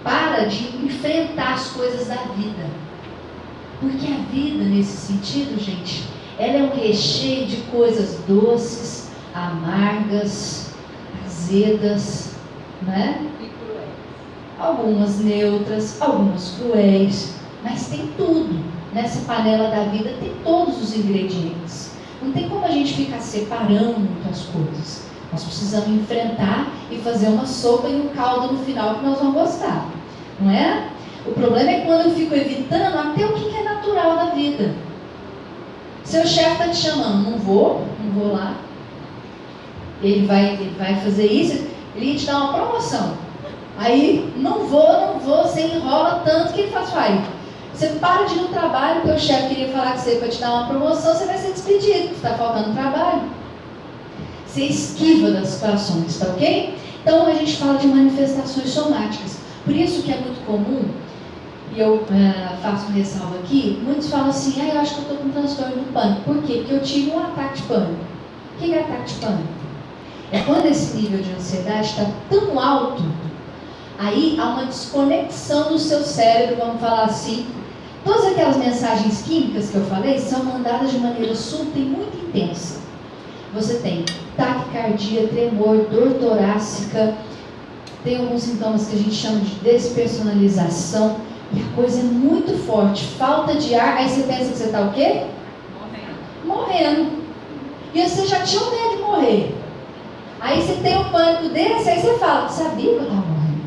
[SPEAKER 2] para de enfrentar as coisas da vida. Porque a vida, nesse sentido, gente, ela é um recheio de coisas doces, amargas, azedas, né?
[SPEAKER 3] E cruéis.
[SPEAKER 2] Algumas neutras, algumas cruéis, mas tem tudo. Nessa panela da vida tem todos os ingredientes. Não tem como a gente ficar separando muitas coisas. Nós precisamos enfrentar e fazer uma sopa e um caldo no final que nós vamos gostar. Não é? O problema é quando eu fico evitando até o que é natural da vida. Seu chefe está te chamando, não vou lá. Ele vai fazer isso, ele ia te dar uma promoção. Aí, não vou, você enrola tanto que ele faz vai. Você para de ir no trabalho, porque o chefe queria falar com você para te dar uma promoção, você vai ser despedido, porque está faltando trabalho. Você esquiva das situações, tá ok? Então, a gente fala de manifestações somáticas. Por isso que é muito comum, e eu faço uma ressalva aqui, muitos falam assim, eu acho que eu estou com transtorno do pânico. Por quê? Porque eu tive um ataque de pânico. O que é ataque de pânico? É quando esse nível de ansiedade está tão alto, aí há uma desconexão do seu cérebro, vamos falar assim. Todas aquelas mensagens químicas que eu falei são mandadas de maneira súbita e muito intensa. Você tem taquicardia, tremor, dor torácica, tem alguns sintomas que a gente chama de despersonalização, e a coisa é muito forte, falta de ar, aí você pensa que você está o quê? Morrendo. E você já tinha um medo de morrer. Aí você tem um pânico desse, aí você fala, sabia que eu estava morrendo?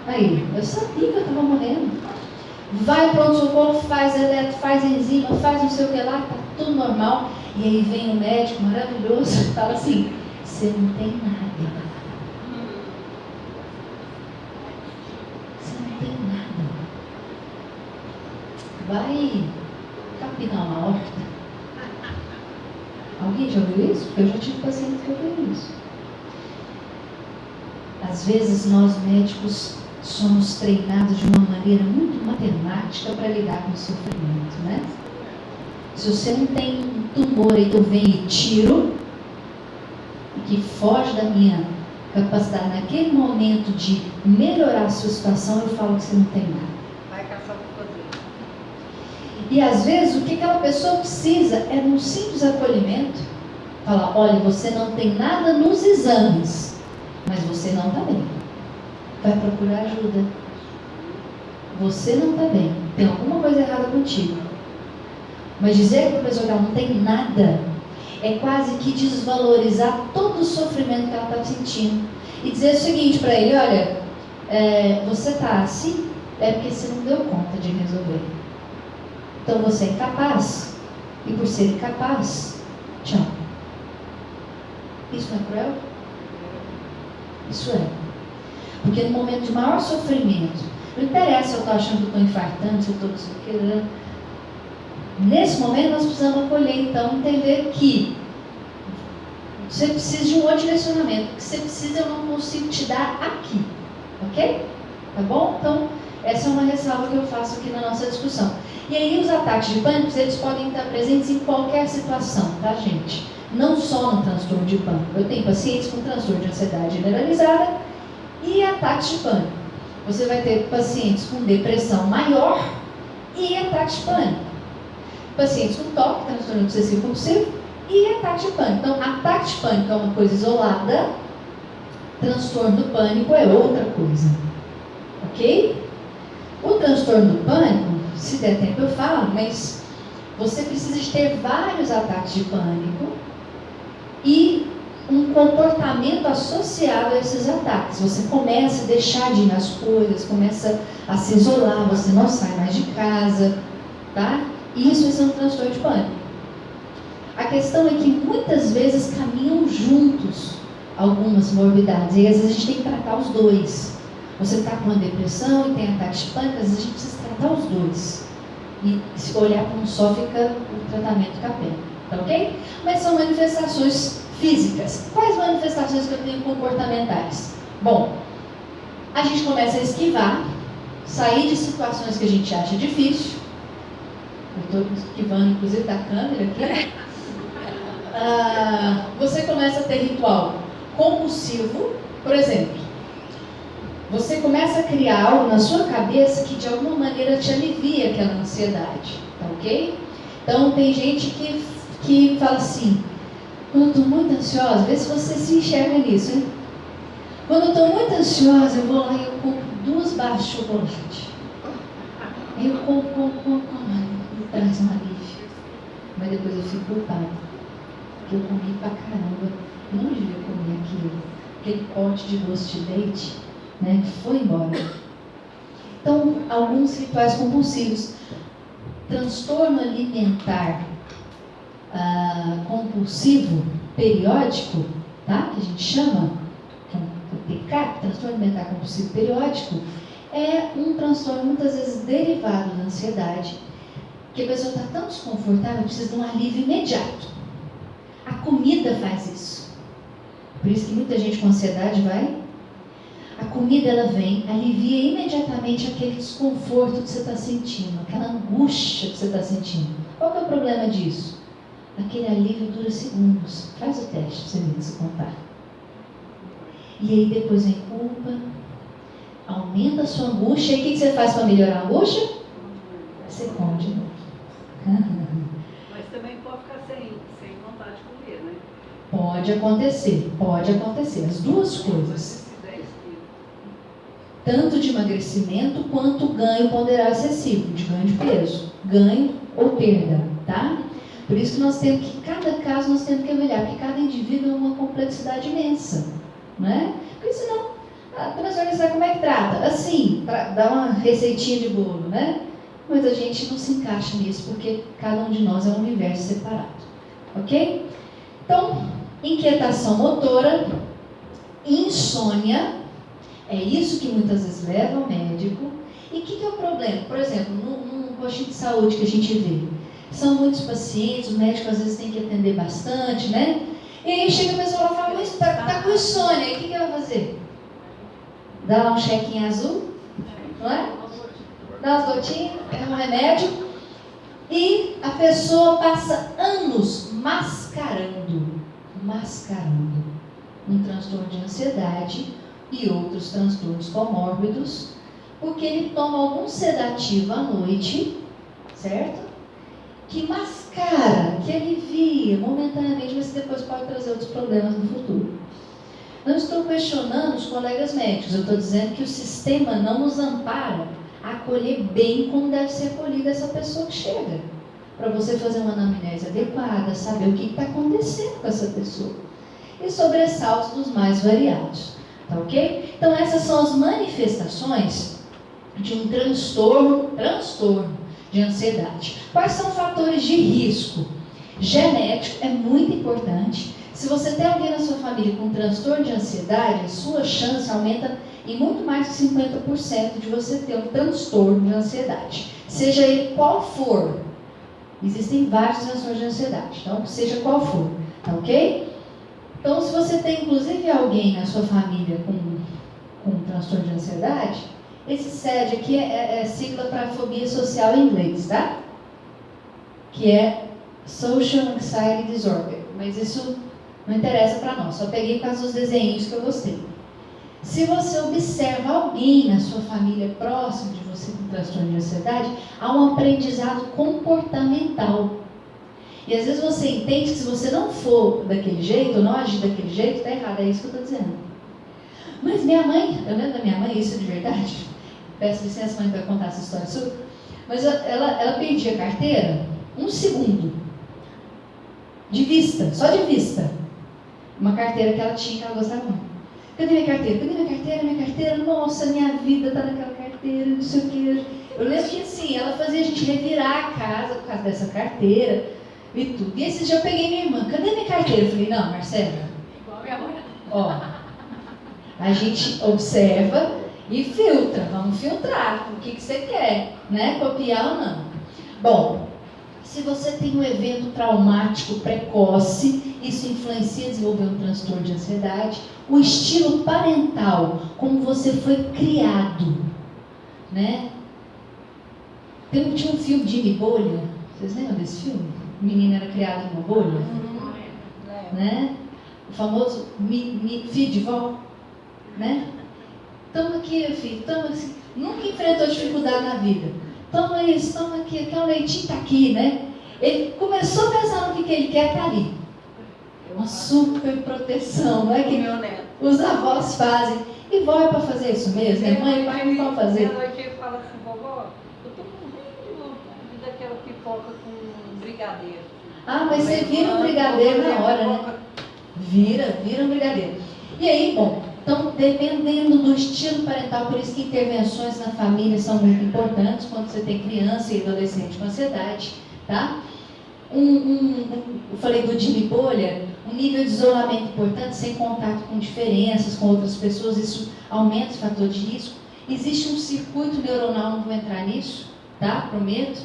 [SPEAKER 2] Aí, eu sabia que eu estava morrendo. Vai para o socorro, faz eletro, faz enzima, faz não sei o que lá, está tudo normal. E aí vem o médico maravilhoso e fala assim, você não tem nada. Você não tem nada. Vai capinar uma horta. Alguém já ouviu isso? Porque eu já tive paciente que ouviu isso. Às vezes nós médicos somos treinados de uma maneira muito matemática para lidar com o sofrimento, né? Se você não tem um tumor e eu venho e tiro, que foge da minha capacidade naquele momento de melhorar a sua situação, eu falo que você não tem nada.
[SPEAKER 3] Vai caçar o poder.
[SPEAKER 2] E às vezes o que aquela pessoa precisa é de um simples acolhimento. Falar, olha, você não tem nada nos exames, mas você não está bem. Vai procurar ajuda. Você não está bem. Tem alguma coisa errada contigo. Mas dizer para a pessoa que ela não tem nada é quase que desvalorizar todo o sofrimento que ela está sentindo. E dizer o seguinte para ele, olha, você está assim, é porque você não deu conta de resolver. Então você é incapaz. E por ser incapaz, tchau. Isso não é cruel? Isso é. Porque no momento de maior sofrimento, não interessa se eu estou achando que eu estou infartando, se eu estou querendo. Nesse momento nós precisamos acolher, então, entender que você precisa de um outro direcionamento. O que você precisa eu não consigo te dar aqui. Ok? Tá bom? Então, essa é uma ressalva que eu faço aqui na nossa discussão. E aí os ataques de pânico, eles podem estar presentes em qualquer situação, tá, gente? Não só no transtorno de pânico. Eu tenho pacientes com transtorno de ansiedade generalizada e ataques de pânico. Você vai ter pacientes com depressão maior e ataques de pânico. Pacientes com TOC, transtorno obsessivo compulsivo, e ataque de pânico. Então, ataque de pânico é uma coisa isolada, transtorno do pânico é outra coisa. Ok? O transtorno do pânico, se der tempo eu falo, mas você precisa de ter vários ataques de pânico e um comportamento associado a esses ataques. Você começa a deixar de ir nas coisas, começa a se isolar, você não sai mais de casa, tá? Isso é um transtorno de pânico. A questão é que muitas vezes caminham juntos algumas morbidades. E às vezes a gente tem que tratar os dois. Você está com uma depressão e tem ataque de pânico, às vezes a gente precisa tratar os dois. E se olhar para um só fica o tratamento capela. Tá ok? Mas são manifestações físicas. Quais manifestações que eu tenho comportamentais? Bom, a gente começa a esquivar, sair de situações que a gente acha difícil. Eu estou esquivando, inclusive, da câmera aqui. Você começa a ter ritual compulsivo. Por exemplo, você começa a criar algo na sua cabeça que de alguma maneira te alivia aquela ansiedade. Tá ok? Então, tem gente que fala assim, quando eu estou muito ansiosa, vê se você se enxerga nisso, hein? Quando eu estou muito ansiosa, eu vou lá e eu compro 2 barras de chocolate. Aí eu compro. Traz um alívio, mas depois eu fico culpada, porque eu comi pra caramba, eu não devia comer aquele pote de doce de leite, né, que foi embora. Então, alguns rituais compulsivos, transtorno alimentar compulsivo periódico, tá, que a gente chama, que é um TK, transtorno alimentar compulsivo periódico, é um transtorno muitas vezes derivado da ansiedade, que a pessoa está tão desconfortável, precisa de um alívio imediato. A comida faz isso. Por isso que muita gente com ansiedade vai. A comida, ela vem, alivia imediatamente aquele desconforto que você está sentindo, aquela angústia que você está sentindo. Qual que é o problema disso? Aquele alívio dura segundos. Faz o teste para você ver se contar. E aí depois vem culpa, aumenta a sua angústia. E o que você faz para melhorar a angústia? Você come de novo.
[SPEAKER 3] Mas também pode ficar sem vontade de comer, né?
[SPEAKER 2] Pode acontecer, as duas coisas. tanto de emagrecimento quanto ganho ponderal excessivo, de ganho de peso, ganho ou perda, tá? Por isso que nós temos que, cada caso nós temos que avaliar, porque cada indivíduo é uma complexidade imensa, né? Porque senão, a transtorno como é que trata? Assim, dá uma receitinha de bolo, né? Mas a gente não se encaixa nisso, porque cada um de nós é um universo separado, ok? Então, inquietação motora, insônia, é isso que muitas vezes leva ao médico. E o que é o problema? Por exemplo, num postinho de saúde que a gente vê, são muitos pacientes, o médico às vezes tem que atender bastante, né? E aí chega a pessoa e fala, mas tá com insônia, e o que vai fazer? Dá lá um chequinho azul, não é? Dá umas gotinhas, é um remédio, e a pessoa passa anos mascarando um transtorno de ansiedade e outros transtornos comórbidos, porque ele toma algum sedativo à noite, certo? Que mascara, que alivia momentaneamente, mas que depois pode trazer outros problemas no futuro. Não estou questionando os colegas médicos, eu estou dizendo que o sistema não nos ampara a acolher bem como deve ser acolhida essa pessoa que chega. Para você fazer uma anamnese adequada, saber o que está acontecendo com essa pessoa. E sobressaltos dos mais variados. Tá ok? Então essas são as manifestações de um transtorno de ansiedade. Quais são fatores de risco? Genético é muito importante. Se você tem alguém na sua família com transtorno de ansiedade, a sua chance aumenta em muito mais de 50% de você ter um transtorno de ansiedade. Seja ele qual for. Existem vários transtornos de ansiedade, então seja qual for, tá ok? Então se você tem inclusive alguém na sua família com transtorno de ansiedade, esse SAD aqui é sigla para fobia social em inglês, tá? Que é Social Anxiety Disorder, mas isso não interessa para nós, só peguei por causa dos desenhos que eu gostei. Se você observa alguém na sua família próximo de você com transtorno de ansiedade, há um aprendizado comportamental. E às vezes você entende que se você não for daquele jeito, ou não agir daquele jeito, está errado, é isso que eu estou dizendo. Mas minha mãe, eu lembro da minha mãe, isso é de verdade, peço licença, mãe, para contar essa história sua, mas ela perdia a carteira 1 segundo, de vista, só de vista, uma carteira que ela tinha, que ela gostava muito. Cadê minha carteira? Cadê minha carteira? Minha carteira? Nossa, minha vida está naquela carteira, não sei o que. Eu lembro que assim, ela fazia a gente revirar a casa por causa dessa carteira e tudo. E esses dias eu peguei minha irmã, cadê minha carteira? Eu falei, não, Marcela, ó, a gente observa e filtra, vamos filtrar o que você quer, né? Copiar ou não. Bom, se você tem um evento traumático precoce, isso influencia a desenvolver um transtorno de ansiedade. O estilo parental, como você foi criado, né? Tinha um filme de Jimmy Bolha, vocês lembram desse filme? O menino era criado em uma bolha, né? O famoso filho de vó, né? Toma aqui, filho, toma assim. Nunca enfrentou dificuldade na vida. Toma isso, toma aqui, aquele leitinho está aqui, né? Ele começou a pensar no que ele quer, está ali. Uma super proteção, não é que os avós fazem. E vó é para fazer isso mesmo, né? Mãe e pai não vão fazer.
[SPEAKER 3] A noite ele fala assim, vovó, eu estou morrendo de vontade daquela pipoca com brigadeiro.
[SPEAKER 2] Ah, mas você vira um brigadeiro na hora, né? Vira um brigadeiro. E aí, bom, então dependendo do estilo parental, por isso que intervenções na família são muito importantes quando você tem criança e adolescente com ansiedade, tá? Eu falei do Jimmy Bolha, um nível de isolamento importante, sem contato com diferenças, com outras pessoas, isso aumenta o fator de risco. Existe um circuito neuronal, não vou entrar nisso, tá? Prometo,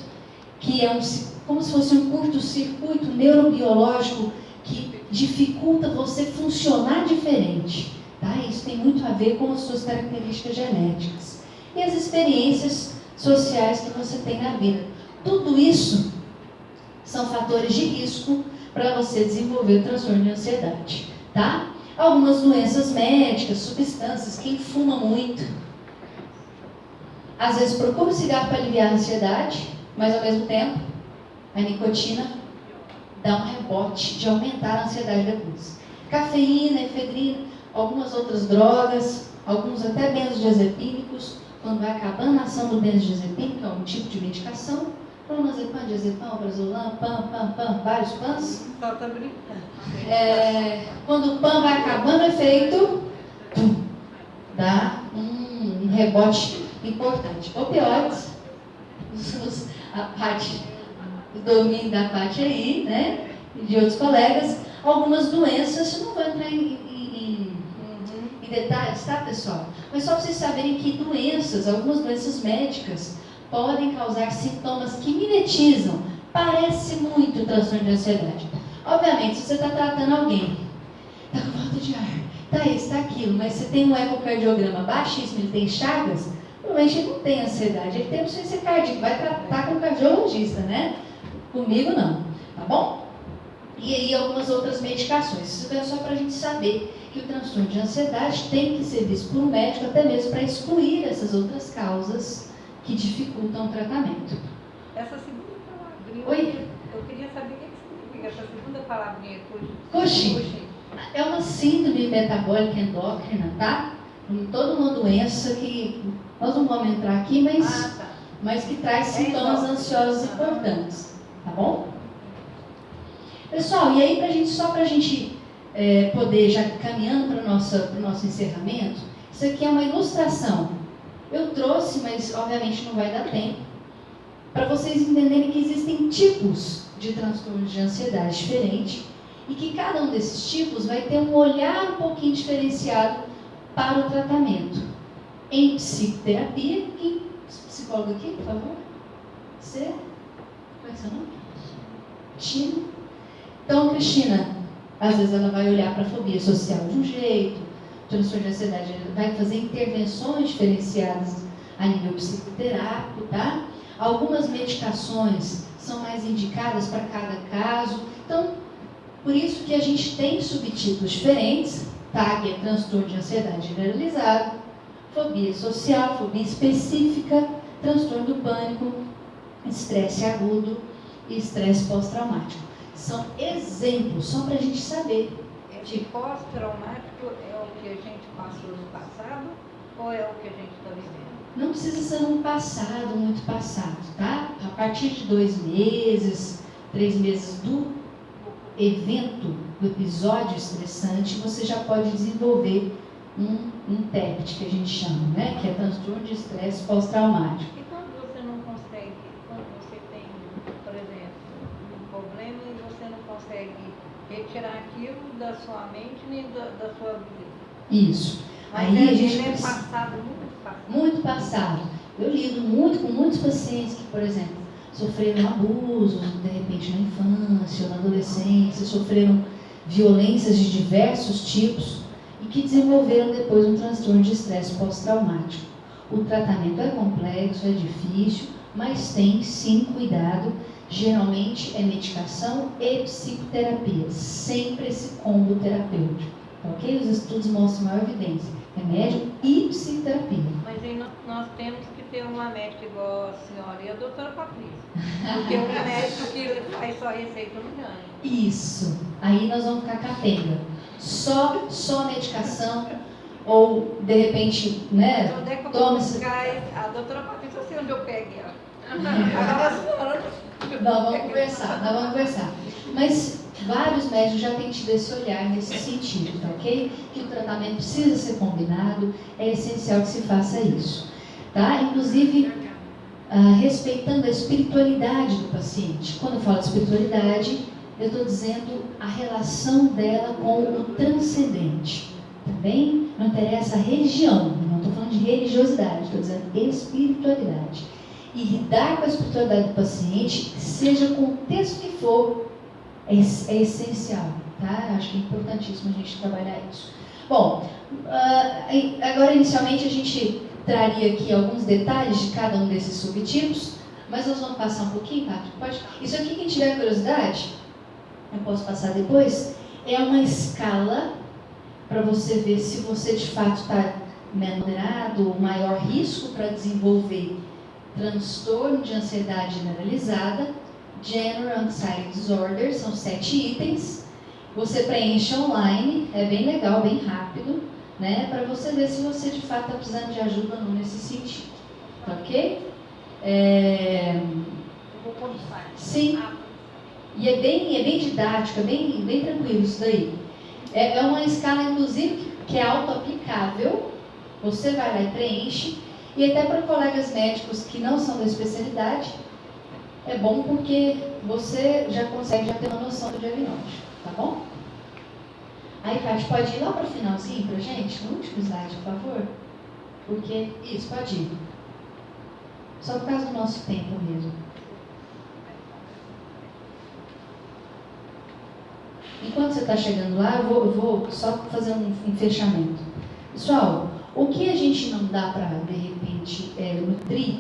[SPEAKER 2] que é como se fosse um curto-circuito neurobiológico que dificulta você funcionar diferente, tá? Isso tem muito a ver com as suas características genéticas e as experiências sociais que você tem na vida. Tudo isso são fatores de risco para você desenvolver o transtorno de ansiedade, tá? Algumas doenças médicas, substâncias, quem fuma muito, às vezes procura o cigarro para aliviar a ansiedade, mas ao mesmo tempo, a nicotina dá um rebote de aumentar a ansiedade depois. Cafeína, efedrina, algumas outras drogas alguns até benzodiazepínicos. Quando vai acabando a ação do benzodiazepínico, é um tipo de medicação, clonazepam, diazepam, prazolam, PAN, vários PANs.
[SPEAKER 3] Só tá brincando.
[SPEAKER 2] Quando o PAN vai acabando o efeito, dá um rebote importante. Opioides, a parte do domínio da parte aí, né? De outros colegas, algumas doenças, não vou entrar em detalhes, tá, pessoal? Mas só para vocês saberem que doenças, algumas doenças médicas, podem causar sintomas que mimetizam, parece muito transtorno de ansiedade. Obviamente, se você está tratando alguém, está com falta de ar, está isso, está aquilo, mas você tem um ecocardiograma baixíssimo, ele tem chagas, provavelmente ele não tem ansiedade, ele tem insuficiência cardíaca, vai tratar com o cardiologista, né? Comigo não, tá bom? E aí algumas outras medicações. Isso é só para a gente saber que o transtorno de ansiedade tem que ser visto por um médico, até mesmo para excluir essas outras causas que dificultam o tratamento.
[SPEAKER 3] Essa segunda palavrinha,
[SPEAKER 2] Oi?
[SPEAKER 3] eu queria saber o que significa essa segunda palavrinha,
[SPEAKER 2] Cushing. É uma síndrome metabólica endócrina, tá? Toda uma doença que nós não vamos entrar aqui, mas que traz sintomas ansiosos importantes, tá bom? Pessoal, e aí só para a gente poder já caminhando para o nosso encerramento, isso aqui é uma ilustração. Eu trouxe, mas obviamente não vai dar tempo, para vocês entenderem que existem tipos de transtornos de ansiedade diferentes e que cada um desses tipos vai ter um olhar um pouquinho diferenciado para o tratamento. Em psicoterapia, psicólogo aqui, por favor? Você? Qual é seu nome? Cristina. Então, Cristina, às vezes ela vai olhar para a fobia social de um jeito, transtorno de ansiedade, ela vai fazer intervenções diferenciadas a nível psicoterápico, tá? Algumas medicações são mais indicadas para cada caso. Então, por isso que a gente tem subtipos diferentes. TAG é transtorno de ansiedade generalizado, fobia social, fobia específica, transtorno do pânico, estresse agudo e estresse pós-traumático. São exemplos, só para a gente saber.
[SPEAKER 3] Esse pós-traumático é o que a gente passou no passado ou é o que a gente está vivendo?
[SPEAKER 2] Não precisa ser um passado, muito passado, tá? A partir de 2 meses, 3 meses do evento, do episódio estressante, você já pode desenvolver um TEPT, que a gente chama, né? Que é transtorno de estresse pós-traumático.
[SPEAKER 3] E quando você não consegue, quando você tem, por exemplo, um problema e você não consegue retirar aquilo da sua mente nem da sua vida?
[SPEAKER 2] Isso.
[SPEAKER 3] Mas
[SPEAKER 2] aí a gente
[SPEAKER 3] ele é
[SPEAKER 2] precisa...
[SPEAKER 3] passado, muito passado.
[SPEAKER 2] Muito passado. Eu lido muito com muitos pacientes que, por exemplo, sofreram abusos, de repente, na infância ou na adolescência, sofreram violências de diversos tipos e que desenvolveram depois um transtorno de estresse pós-traumático. O tratamento é complexo, é difícil, mas tem sim cuidado. Geralmente é medicação e psicoterapia, sempre esse combo terapêutico. Ok? Os estudos mostram maior evidência. Remédio e psicoterapia.
[SPEAKER 3] Mas aí nós temos que ter uma médica igual a senhora e a doutora Patrícia. Porque o médico que faz só receita não ganha.
[SPEAKER 2] Isso. Aí nós vamos ficar capenga. Só medicação ou, de repente, né?
[SPEAKER 3] Onde é que eu
[SPEAKER 2] toma
[SPEAKER 3] vou buscar a doutora Patrícia? Eu sei onde eu pego ela. Agora a senhora...
[SPEAKER 2] Nós vamos conversar. Mas vários médicos já têm tido esse olhar nesse sentido, tá ok? Que o tratamento precisa ser combinado, é essencial que se faça isso, tá? Inclusive, respeitando a espiritualidade do paciente. Quando eu falo de espiritualidade, eu estou dizendo a relação dela com o transcendente, tá bem? Não interessa a religião, não estou falando de religiosidade, estou dizendo espiritualidade. E lidar com a espiritualidade do paciente, seja com o texto que for, é essencial, tá? Acho que é importantíssimo a gente trabalhar isso. Bom, agora inicialmente a gente traria aqui alguns detalhes de cada um desses subtipos, mas nós vamos passar um pouquinho, Patrick? Pode? Isso aqui, quem tiver curiosidade, eu posso passar depois, é uma escala para você ver se você de fato está moderado ou maior risco para desenvolver transtorno de ansiedade generalizada, General Anxiety Disorder, são 7 itens. Você preenche online, é bem legal, bem rápido. né? Para você ver se você de fato está precisando de ajuda ou não nesse sentido, tá ok?
[SPEAKER 3] Eu vou pôr no site.
[SPEAKER 2] Sim. E é bem didático, é bem tranquilo isso daí. É uma escala, inclusive, que é auto-aplicável. Você vai lá e preenche. E até para colegas médicos que não são da especialidade, é bom porque você já consegue ter uma noção do diagnóstico, tá bom? Aí, Paty, pode ir lá para o finalzinho para gente? No último slide, por favor. Porque, isso, pode ir. Só por causa do nosso tempo mesmo. Enquanto você está chegando lá, eu vou só fazer um fechamento. Pessoal, o que a gente não dá para, de repente, nutrir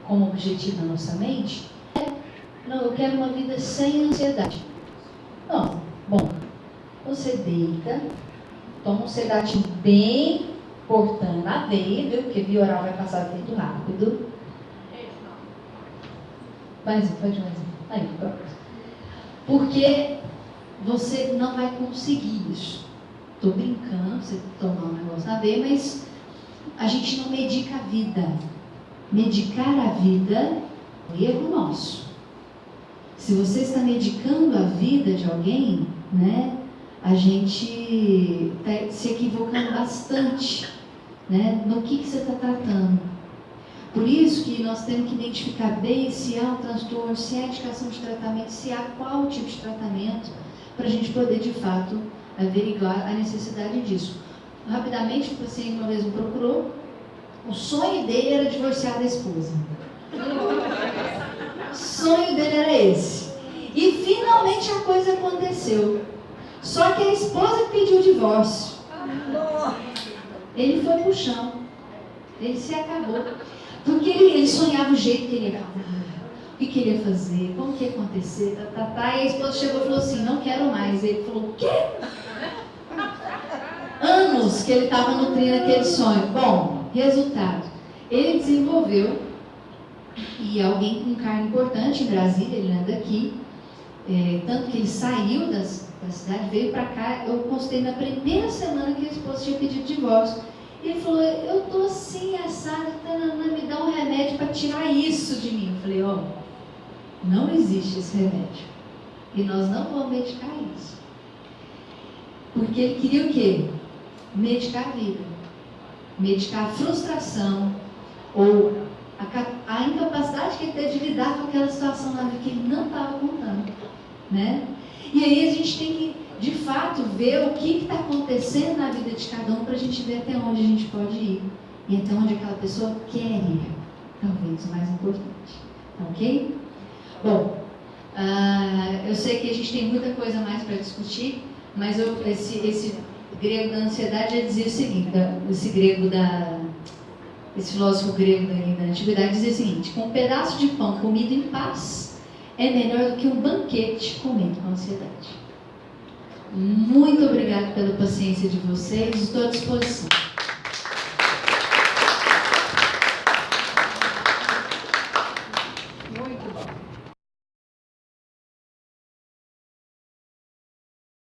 [SPEAKER 2] como objetivo na nossa mente é, não, eu quero uma vida sem ansiedade. Não, bom, você deita, toma um sedativo bem cortando na veia, viu? Porque via oral vai passar muito rápido. Mais um. Aí, pronto. Porque você não vai conseguir isso. Estou brincando, você tomar um negócio na veia, mas a gente não medica a vida. Medicar a vida é um erro nosso. Se você está medicando a vida de alguém, né, a gente está se equivocando bastante, né, no que você está tratando. Por isso que nós temos que identificar bem se há um transtorno, se há indicação de tratamento, se há qual tipo de tratamento, para a gente poder, de fato, averiguar a necessidade disso. Rapidamente, o paciente uma vez me procurou, o sonho dele era divorciar da esposa. O sonho dele era esse. E finalmente a coisa aconteceu. Só que a esposa pediu o divórcio. Ele foi pro chão. Ele se acabou. Porque ele sonhava o jeito que ele ia fazer, o que ele ia fazer, como que ia acontecer, e a esposa chegou e falou assim, não quero mais. Ele falou, o quê? Anos que ele estava nutrindo aquele sonho. Bom, resultado, ele desenvolveu, e alguém com um cargo importante em Brasília, ele não é daqui, tanto que ele saiu da cidade, veio para cá. Eu postei na primeira semana que a esposa tinha pedido divórcio. Ele falou, eu estou assim, assada, me dá um remédio para tirar isso de mim. Eu falei, ó, não existe esse remédio. E nós não vamos medicar isso. Porque ele queria o quê? Medicar a vida. Medicar a frustração, ou a incapacidade que ele teve de lidar com aquela situação na vida que ele não estava contando, né? E aí a gente tem que, de fato, ver o que está acontecendo na vida de cada um para a gente ver até onde a gente pode ir. E até onde aquela pessoa quer ir. Talvez o mais importante. Ok? Bom, eu sei que a gente tem muita coisa mais para discutir, mas esse grego da ansiedade já dizia o seguinte, esse filósofo grego da antiguidade dizia o seguinte, com um pedaço de pão comido em paz, é melhor do que um banquete comido com ansiedade. Muito obrigada pela paciência de vocês, estou à disposição.